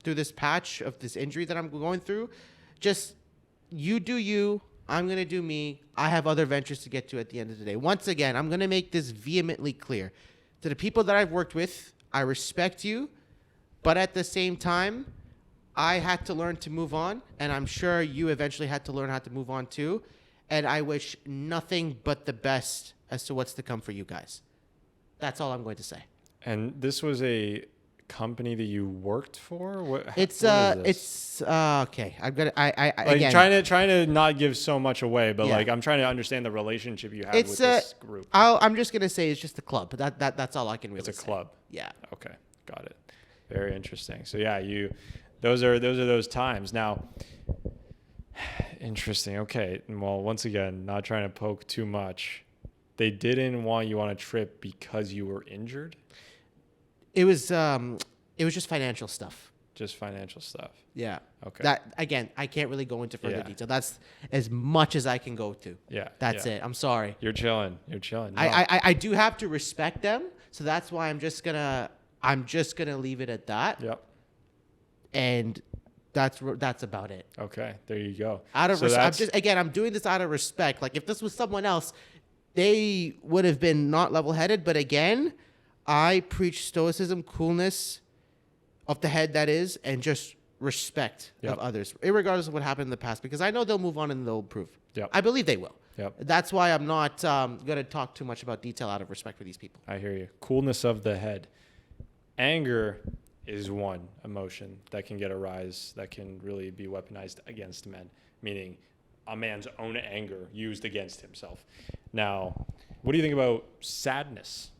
through this patch of this injury that I'm going through, just you do you. I'm going to do me. I have other ventures to get to at the end of the day. Once again, I'm going to make this vehemently clear. To the people that I've worked with, I respect you, but at the same time, I had to learn to move on, and I'm sure you eventually had to learn how to move on too. And I wish nothing but the best as to what's to come for you guys. That's all I'm going to say. And this was a company that you worked for? It's what is this? okay. I'm gonna I Like again. trying to not give so much away, but Yeah. like I'm trying to understand the relationship you have It's with this group. I'm just gonna say it's just a club. That's all I can really It's a say. club. Yeah. Okay, got it. Very interesting. So yeah, those are those times. Now, interesting. Okay. Well, once again, not trying to poke too much. They didn't want you on a trip because you were injured. It was just financial stuff. Just financial stuff. Yeah. Okay. That again, I can't really go into further Yeah. detail. That's as much as I can go to. Yeah. That's yeah. it. I'm sorry. You're chilling. You're chilling. No. I do have to respect them, so that's why I'm just gonna leave it at that. Yep. And that's about it. Okay. There you go. Out of So I'm doing this out of respect. Like if this was someone else, they would have been not level-headed. But again, I preach stoicism, coolness of the head, that is, and just respect Yep. of others, regardless of what happened in the past, because I know they'll move on and they'll improve. Yep. I believe they will. Yep. That's why I'm not going to talk too much about detail out of respect for these people. I hear you. Coolness of the head. Anger is one emotion that can get a rise, that can really be weaponized against men, meaning a man's own anger used against himself. Now, what do you think about sadness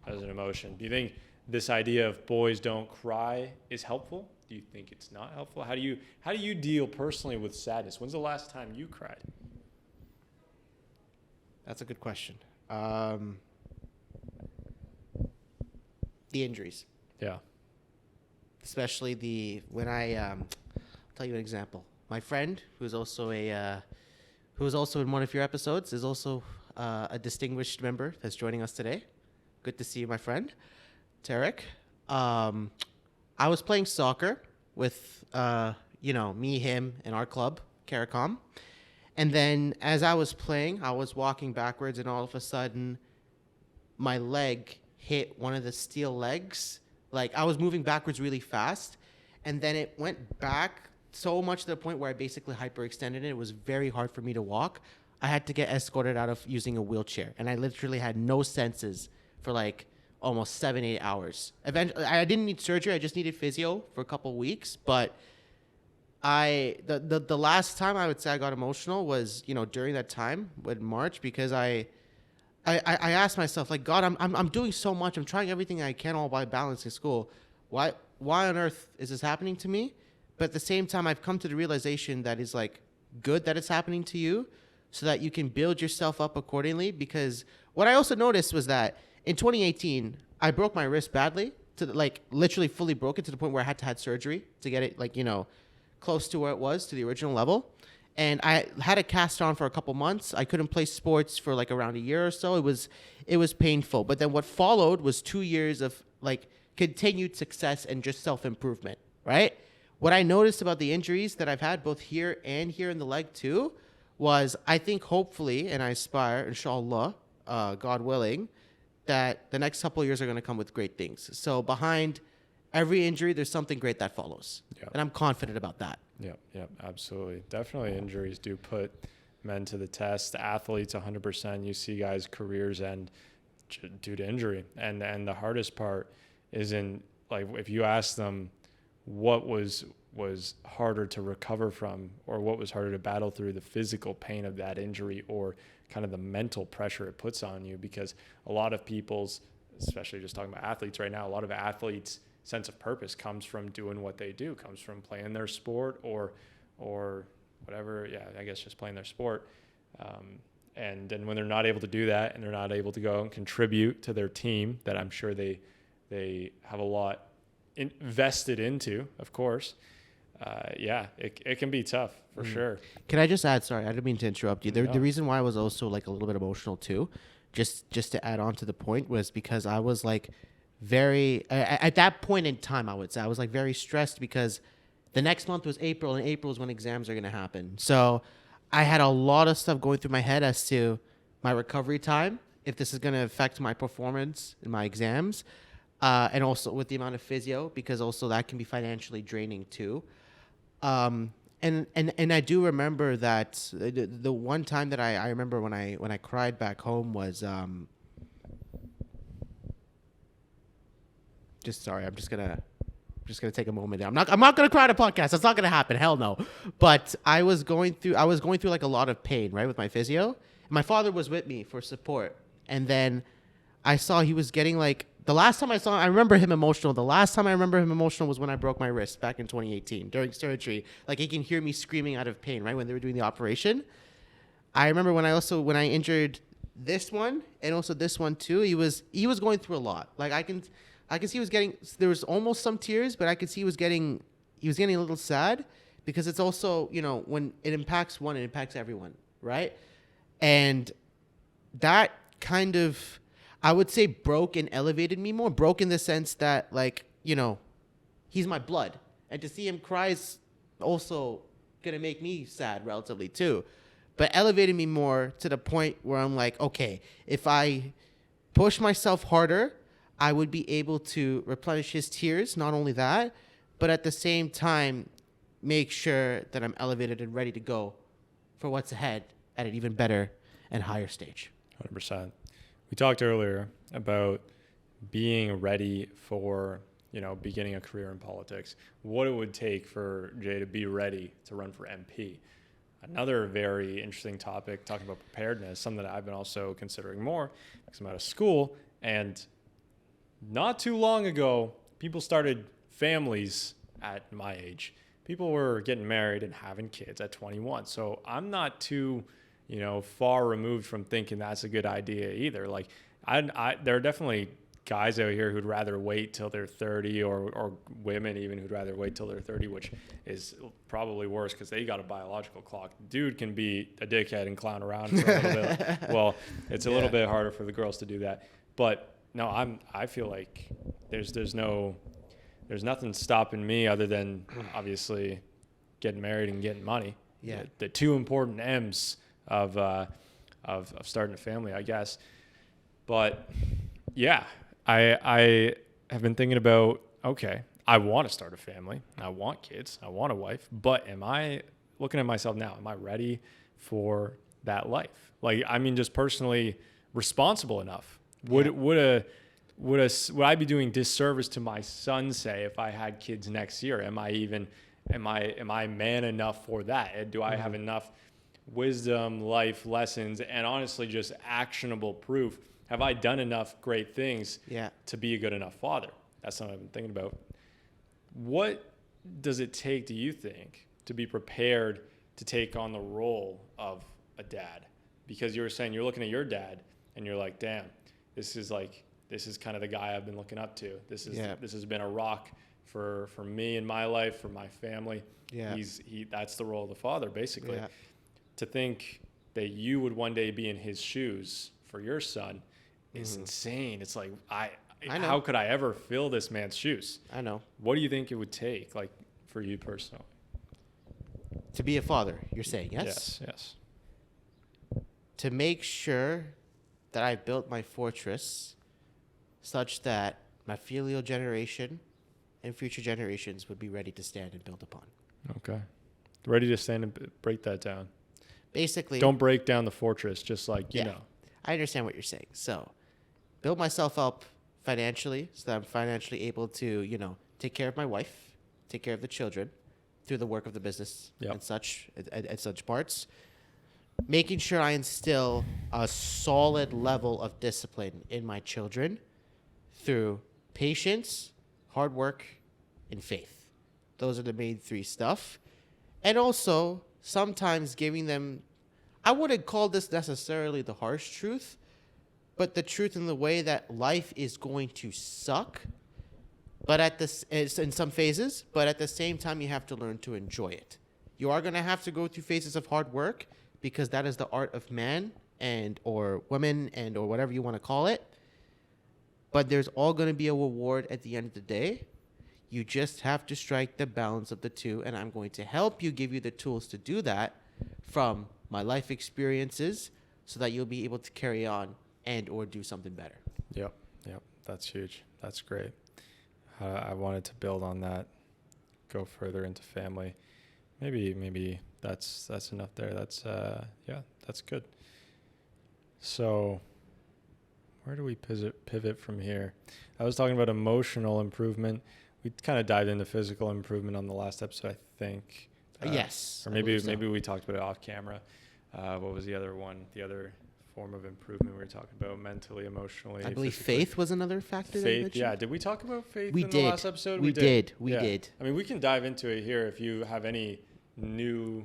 as an emotion? Do you think this idea of boys don't cry is helpful? Do you think it's not helpful? How do you deal personally with sadness? When's the last time you cried? That's a good question. The injuries, Yeah. especially I'll tell you an example. My friend, who was also in one of your episodes, is also a distinguished member that's joining us today. Good to see you, my friend, Tarek. I was playing soccer with me, him, and our club, Caricom. And then as I was playing, I was walking backwards, and all of a sudden, my leg hit one of the steel legs. Like, I was moving backwards really fast, and then it went back so much to the point where I basically hyperextended it. It was very hard for me to walk. I had to get escorted out of using a wheelchair, and I literally had no senses for like almost 7-8 hours. Eventually, I didn't need surgery. I just needed physio for a couple weeks, but the last time I would say I got emotional was, during that time in March, because I asked myself, like, God, I'm doing so much. I'm trying everything I can, all by balancing school. Why on earth is this happening to me? But at the same time, I've come to the realization that it's like good that it's happening to you, so that you can build yourself up accordingly. Because what I also noticed was that in 2018, I broke my wrist badly, to like literally fully broke it to the point where I had to have surgery to get it close to where it was to the original level. And I had a cast on for a couple months. I couldn't play sports for like around a year or so. It was painful. But then what followed was 2 years of like continued success and just self-improvement, right? What I noticed about the injuries that I've had both here and here in the leg too was, I think hopefully, and I aspire, inshallah, God willing, that the next couple of years are going to come with great things. So behind every injury, there's something great that follows. Yep. And I'm confident about that. Yep, absolutely. Definitely injuries do put men to the test. Athletes, 100%. You see guys' careers end due to injury. And the hardest part isn't, like, if you ask them what was harder to recover from, or what was harder to battle through, the physical pain of that injury or kind of the mental pressure it puts on you. Because a lot of people's, especially just talking about athletes right now, a lot of athletes' sense of purpose comes from doing what they do, comes from playing their sport or whatever. Yeah, I guess just playing their sport. And then when they're not able to do that, and they're not able to go and contribute to their team that I'm sure they have a lot invested into, of course, it can be tough for sure. Can I just add, sorry, I didn't mean to interrupt you. No. The reason why I was also like a little bit emotional too, just to add on to the point, was because I was like very, at that point in time, I would say I was like very stressed, because the next month was April, and April is when exams are going to happen. So I had a lot of stuff going through my head as to my recovery time, if this is going to affect my performance in my exams, and also with the amount of physio, because also that can be financially draining too. And I do remember that the one time that I remember when I cried back home was just sorry, I'm just gonna take a moment there. I'm not gonna cry on a podcast. That's not gonna happen. Hell no. But I was going through like a lot of pain, right, with my physio. My father was with me for support, and then I saw he was getting like the last time I saw him, I remember him emotional. The last time I remember him emotional was when I broke my wrist back in 2018 during surgery. Like he can hear me screaming out of pain, right, when they were doing the operation. I remember when I injured this one and also this one too. He was going through a lot. Like I can see he was getting, there was almost some tears, but I could see he was getting a little sad because it's also, you know, when it impacts one, it impacts everyone, right? And that kind of, I would say, broke and elevated me more. Broke in the sense that, like, you know, he's my blood, and to see him cry is also gonna make me sad relatively too. But elevated me more to the point where I'm like, okay, if I push myself harder, I would be able to replenish his tears. Not only that, but at the same time, make sure that I'm elevated and ready to go for what's ahead at an even better and higher stage. 100%. We talked earlier about being ready for, you know, beginning a career in politics, what it would take for Jay to be ready to run for MP. Another very interesting topic, talking about preparedness, something that I've been also considering more because I'm out of school. And not too long ago, people started families at my age. People were getting married and having kids at 21. So I'm not too, you know, far removed from thinking that's a good idea either. Like there are definitely guys out here who'd rather wait till they're 30 or women even who'd rather wait till they're 30, which is probably worse because they got a biological clock. Dude can be a dickhead and clown around for a little bit. Well, it's a little bit harder for the girls to do that. But no, I feel like there's nothing stopping me other than obviously getting married and getting money. Yeah. The two important M's of starting a family, I guess. But yeah, I have been thinking about, okay, I want to start a family. I want kids. I want a wife. But am I looking at myself now? Am I ready for that life? Like, I mean, just personally responsible enough. Would I be doing disservice to my son, say, if I had kids next year? Am I man enough for that? Do I have enough wisdom, life lessons, and honestly just actionable proof? Have I done enough great things to be a good enough father? That's something I've been thinking about. What does it take, do you think, to be prepared to take on the role of a dad? Because you were saying you're looking at your dad and you're like, damn, this is kind of the guy I've been looking up to. This has been a rock for me in my life, for my family. Yeah. That's the role of the father, basically. Yeah. To think that you would one day be in his shoes for your son is insane. It's like, I know. How could I ever fill this man's shoes? I know. What do you think it would take, like, for you personally? To be a father, you're saying, yes? Yes. To make sure that I built my fortress such that my filial generation and future generations would be ready to stand and build upon. Okay. Ready to stand and break that down. Basically. Don't break down the fortress, just like, you know. I understand what you're saying. So, build myself up financially so that I'm financially able to, you know, take care of my wife, take care of the children through the work of the business and such parts. Making sure I instill a solid level of discipline in my children through patience, hard work, and faith. Those are the main three stuff. And also, sometimes giving them, I wouldn't call this necessarily the harsh truth, but the truth in the way that life is going to suck, but in some phases, but at the same time, you have to learn to enjoy it. You are going to have to go through phases of hard work, because that is the art of man and or woman and or whatever you want to call it. But there's all going to be a reward at the end of the day. You just have to strike the balance of the two, and I'm going to help you, give you the tools to do that from my life experiences so that you'll be able to carry on and or do something better. Yep. That's huge. That's great. I wanted to build on that, go further into family. maybe that's enough there. That's yeah, that's good. So where do we pivot from here? I was talking about emotional improvement. We kind of dived into physical improvement on the last episode, I think. Yes. Or maybe we talked about it off camera. What was the other one? The other form of improvement we were talking about, mentally, emotionally. I believe physically. faith was another factor. That you Faith, yeah. mentioned? Did we talk about faith We in did. the last episode? We did. We did. I mean, we can dive into it here if you have any new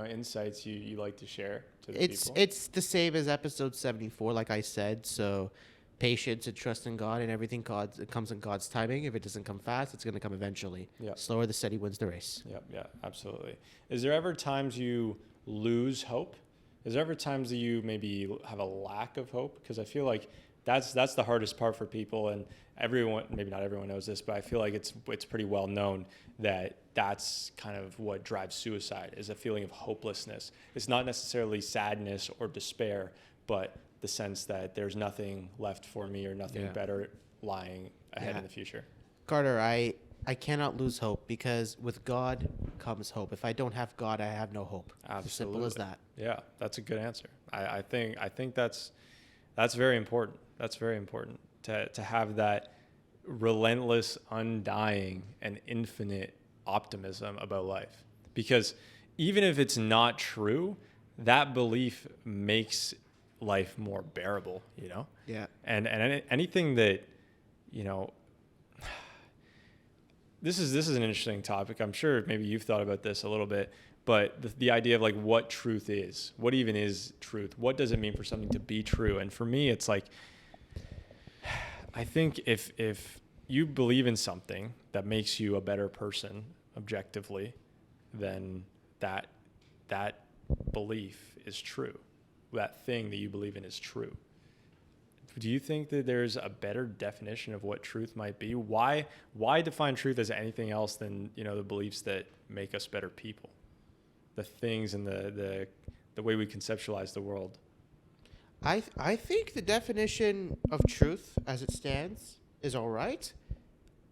insights you like to share to the people. It's the same as episode 74, like I said. So patience and trust in God, and everything it comes in God's timing. If it doesn't come fast, it's going to come eventually. Yeah. Slower the steady wins the race. Yeah, absolutely. Is there ever times you lose hope? Is there ever times that you maybe have a lack of hope? Because I feel like that's the hardest part for people, and everyone, maybe not everyone knows this, but I feel like it's pretty well known that that's kind of what drives suicide, is a feeling of hopelessness. It's not necessarily sadness or despair, but the sense that there's nothing left for me or nothing better lying ahead in the future. Carter, I cannot lose hope, because with God comes hope. If I don't have God, I have no hope. Absolutely. As simple as that. Yeah, that's a good answer. I think that's very important. That's very important to have that relentless, undying, and infinite optimism about life. Because even if it's not true, that belief makes life more bearable, Yeah. And anything that, this is an interesting topic. I'm sure maybe you've thought about this a little bit, but the idea of like what truth is, what even is truth? What does it mean for something to be true? And for me, it's like, I think if you believe in something that makes you a better person objectively, then that belief is true. That thing that you believe in is true. Do you think that there's a better definition of what truth might be? Why define truth as anything else than, the beliefs that make us better people? The things and the way we conceptualize the world. I think the definition of truth as it stands is all right,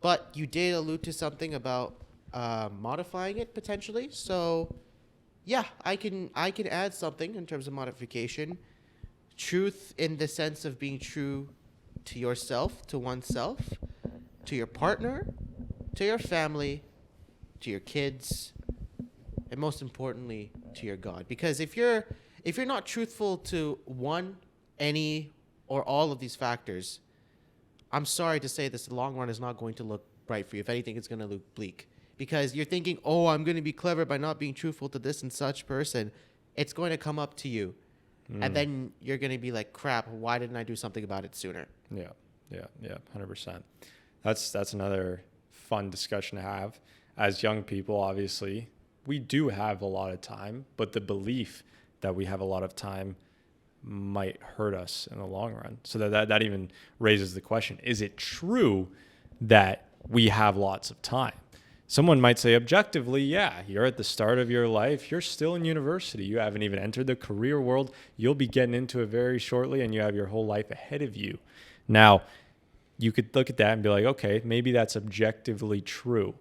but you did allude to something about modifying it potentially. So, yeah, I can add something in terms of modification. Truth in the sense of being true to yourself, to oneself, to your partner, to your family, to your kids, and most importantly, to your God. Because if you're not truthful to one, any, or all of these factors, I'm sorry to say this, the long run is not going to look bright for you. If anything, it's going to look bleak. Because you're thinking, oh, I'm going to be clever by not being truthful to this and such person. It's going to come up to you. And then you're going to be like, crap, why didn't I do something about it sooner? Yeah, 100%. That's another fun discussion to have. As young people, obviously, we do have a lot of time, but the belief that we have a lot of time might hurt us in the long run. So that even raises the question, is it true that we have lots of time? Someone might say objectively, yeah, you're at the start of your life. You're still in university. You haven't even entered the career world. You'll be getting into it very shortly, and you have your whole life ahead of you. Now, you could look at that and be like, okay, maybe that's objectively true,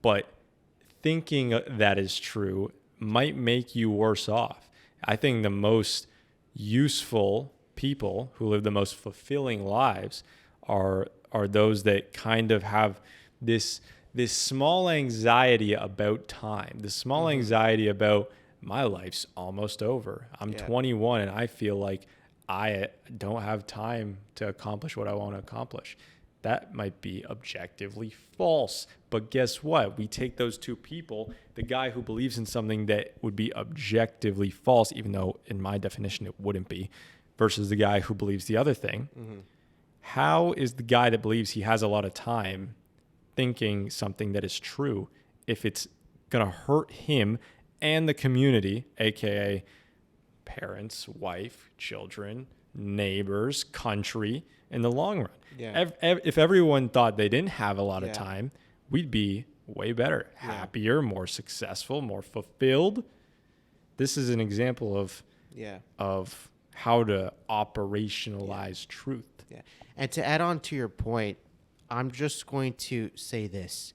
but thinking that is true might make you worse off. I think the most useful people who live the most fulfilling lives are those that kind of have this small anxiety about time, this small anxiety about my life's almost over. I'm 21 and I feel like I don't have time to accomplish what I want to accomplish. That might be objectively false. But guess what? We take those two people, the guy who believes in something that would be objectively false, even though in my definition it wouldn't be, versus the guy who believes the other thing. How is the guy that believes he has a lot of time thinking something that is true if it's going to hurt him and the community, aka parents, wife, children, neighbors, country, in the long run? Yeah. If everyone thought they didn't have a lot of time, we'd be way better, happier, more successful, more fulfilled. This is an example of how to operationalize truth. Yeah. And to add on to your point, I'm just going to say this.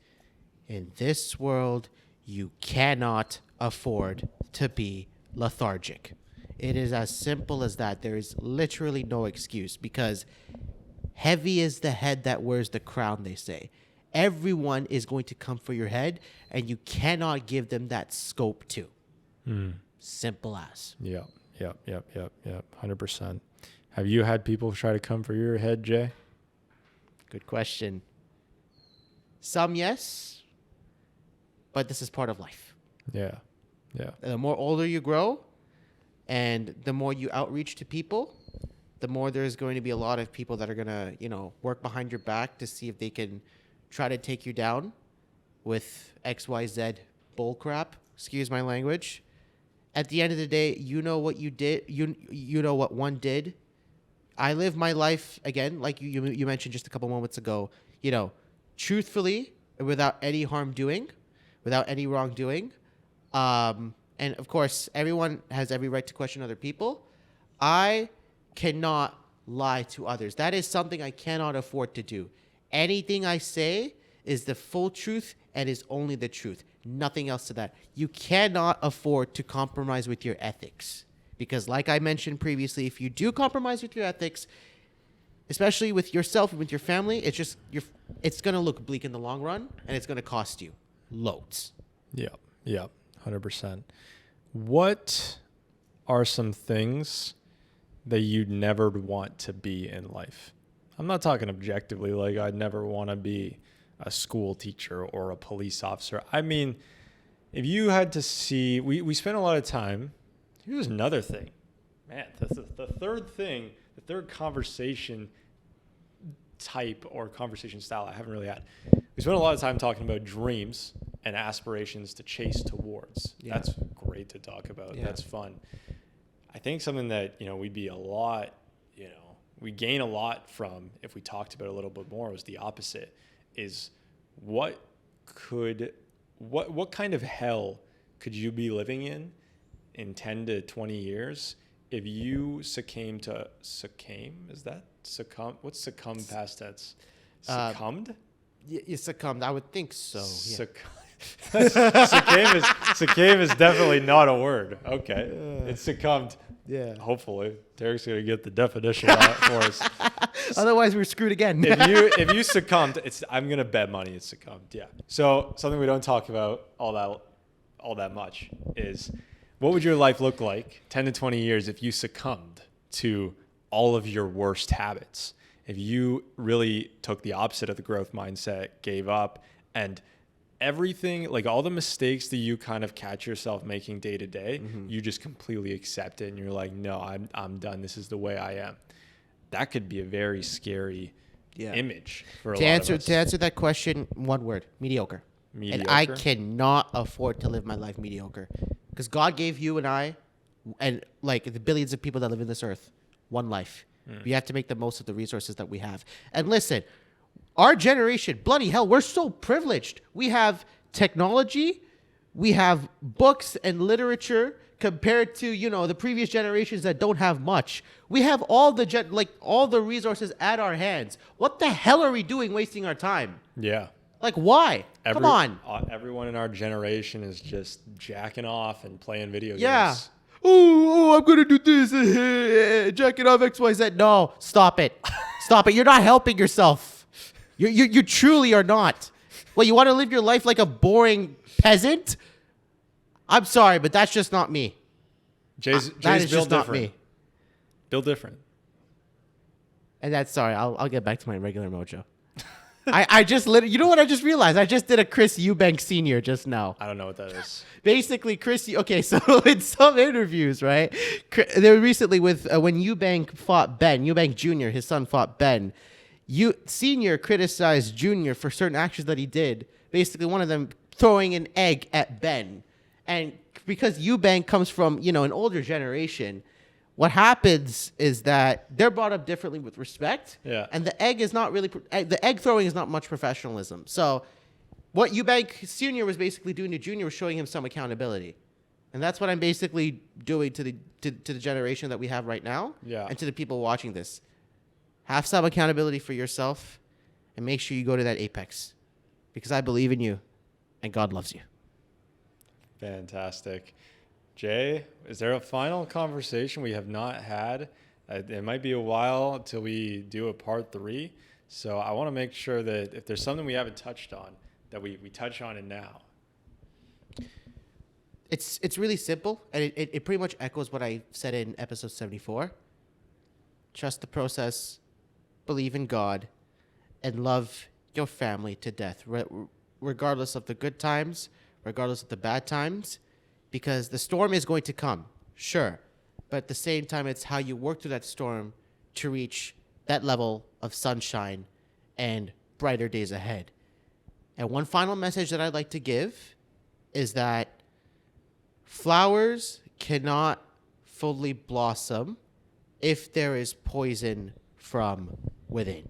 In this world, you cannot afford to be lethargic. It is as simple as that. There is literally no excuse because heavy is the head that wears the crown, they say. Everyone is going to come for your head, and you cannot give them that scope to. Simple as. Yep. 100%. Have you had people try to come for your head, Jay? Good question. Some, yes, but this is part of life. Yeah. The more older you grow and the more you outreach to people, the more there's going to be a lot of people that are going to, work behind your back to see if they can try to take you down with XYZ bull crap. Excuse my language. At the end of the day, you know what you did. You know what one did. I live my life, again, like you mentioned just a couple moments ago, truthfully, without any harm doing, without any wrongdoing. And of course, everyone has every right to question other people. I cannot lie to others. That is something I cannot afford to do. Anything I say is the full truth and is only the truth. Nothing else to that. You cannot afford to compromise with your ethics. Because like I mentioned previously, if you do compromise with your ethics, especially with yourself and with your family, it's going to look bleak in the long run, and it's going to cost you loads. Yeah, 100%. What are some things that you'd never want to be in life? I'm not talking objectively, like I'd never want to be a school teacher or a police officer. I mean, if you had to see, we spent a lot of time. Here's another thing. Man, the third conversation type or conversation style I haven't really had. We spent a lot of time talking about dreams and aspirations to chase towards. Yeah. That's great to talk about. Yeah. That's fun. I think something that, we'd be a lot, we gain a lot from if we talked about it a little bit more was the opposite, is what kind of hell could you be living in 10 to 20 years if you succumb? Is that succumb? What's succumb past tense? Succumbed? You succumbed. I would think so. Yeah. Succumb is definitely not a word. Okay. It's succumbed. Yeah. Hopefully. Derek's going to get the definition on it for us. Otherwise, we're screwed again. if you succumbed, I'm going to bet money it's succumbed. Yeah. So something we don't talk about all that much is, what would your life look like 10 to 20 years if you succumbed to all of your worst habits? If you really took the opposite of the growth mindset, gave up, and everything, like all the mistakes that you kind of catch yourself making day to day, you just completely accept it and you're like, no, I'm done. This is the way I am. That could be a very scary image for a lot of us. To answer that question, one word: mediocre. And I cannot afford to live my life mediocre, because God gave you and I, and like the billions of people that live in this earth, one life. We have to make the most of the resources that we have. And listen, our generation, bloody hell, we're so privileged. We have technology, we have books and literature compared to, the previous generations that don't have much. We have all the resources at our hands. What the hell are we doing wasting our time? Yeah. Like, why? Come on. Everyone in our generation is just jacking off and playing video games. Yeah. Oh, I'm going to do this. Jacking off XYZ. No, stop it. Stop it. You're not helping yourself. You truly are not. Well, you want to live your life like a boring peasant? I'm sorry, but that's just not me. Jay's built just not me. Built different. And that's sorry. I'll get back to my regular mojo. I just you know what I just realized? I just did a Chris Eubank Sr. just now. I don't know what that is. Basically, okay, so in some interviews, right? They were recently with when Eubank fought Ben, Eubank Jr., his son fought Ben. Senior criticized Junior for certain actions that he did. Basically, one of them throwing an egg at Ben. And because Eubank comes from, an older generation, what happens is that they're brought up differently with respect. Yeah. And the egg throwing is not much professionalism. So what Eubank Sr. was basically doing to Junior was showing him some accountability. And that's what I'm basically doing to the generation that we have right now. Yeah. And to the people watching this. Have some accountability for yourself and make sure you go to that apex. Because I believe in you and God loves you. Fantastic. Jay, is there a final conversation we have not had? It might be a while till we do a part 3. So I want to make sure that if there's something we haven't touched on, that we touch on it now. It's really simple, and it pretty much echoes what I said in episode 74. Trust the process, believe in God, and love your family to death, regardless of the good times, regardless of the bad times, because the storm is going to come, sure. But at the same time, it's how you work through that storm to reach that level of sunshine and brighter days ahead. And one final message that I'd like to give is that flowers cannot fully blossom if there is poison from within.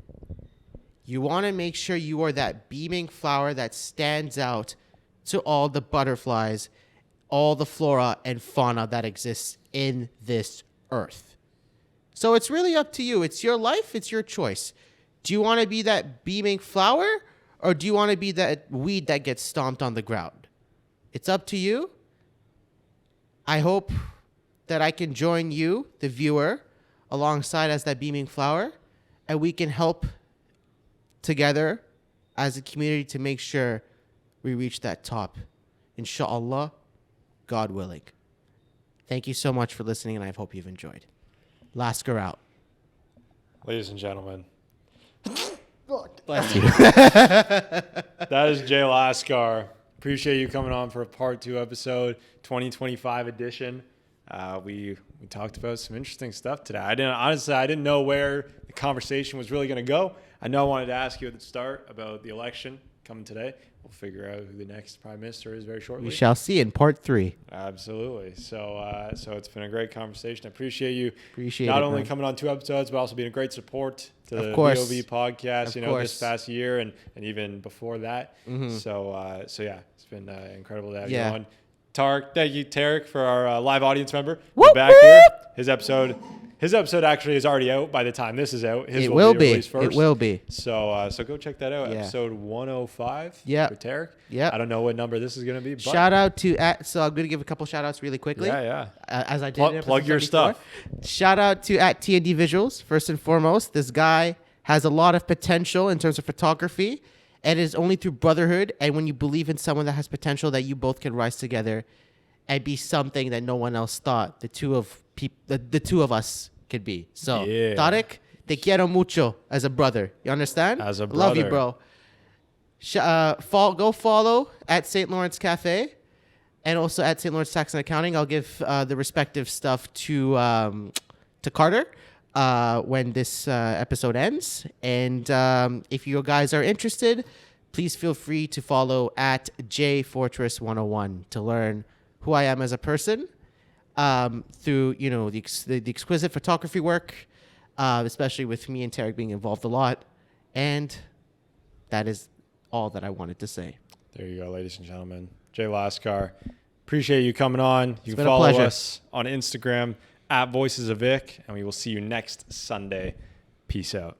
You want to make sure you are that beaming flower that stands out to all the butterflies, all the flora and fauna that exists in this earth. So it's really up to you. It's your life. It's your choice. Do you want to be that beaming flower, or do you want to be that weed that gets stomped on the ground? It's up to you. I hope that I can join you, the viewer, alongside as that beaming flower, and we can help together as a community to make sure we reach that top. Inshallah, God willing. Thank you so much for listening, and I hope you've enjoyed. Laskar out. Ladies and gentlemen. Bless you. That is Jay Laskar. Appreciate you coming on for a part 2 episode, 2025 edition. We talked about some interesting stuff today. I didn't know where the conversation was really going to go. I know I wanted to ask you at the start about the election coming today. We'll figure out who the next prime minister is very shortly. We shall see in part 3. Absolutely. So it's been a great conversation. I appreciate you. Appreciate not it, only man. coming on 2 episodes, but also being a great support to the course. VoV podcast. Of This course. past year and even before that. Mm-hmm. So yeah, it's been incredible to have Yeah. you on. Thank you, Tarek, for our live audience member. Whoop, Back here. His episode actually is already out by the time this is out. His It will be. released first. It will be. So go check that out. Yeah. Episode 105 Yep. with Tarek. Yep. I don't know what number this is going to be. But Shout out to so I'm going to give a couple shout outs really quickly. Yeah. As I did. Plug- in episode plug your 74. stuff. Shout out to @TND Visuals first and foremost. This guy has a lot of potential in terms of photography, and it is only through brotherhood and when you believe in someone that has potential that you both can rise together and be something that no one else thought the two of us could be. So, Yeah. Tarek, te quiero mucho as a brother. You understand? As a Love you, brother. bro. Go follow at St. Lawrence Cafe and also at St. Lawrence Tax and Accounting. I'll give the respective stuff to Carter when this episode ends. And if you guys are interested, please feel free to follow at JFortress101 to learn who I am as a person through the exquisite photography work, especially with me and Tarek being involved a lot. And that is all that I wanted to say. There you go, ladies and gentlemen. Jay Laskar. Appreciate you coming on. You can been a follow pleasure. us on Instagram @Voices of Vic, and we will see you next Sunday. Peace out.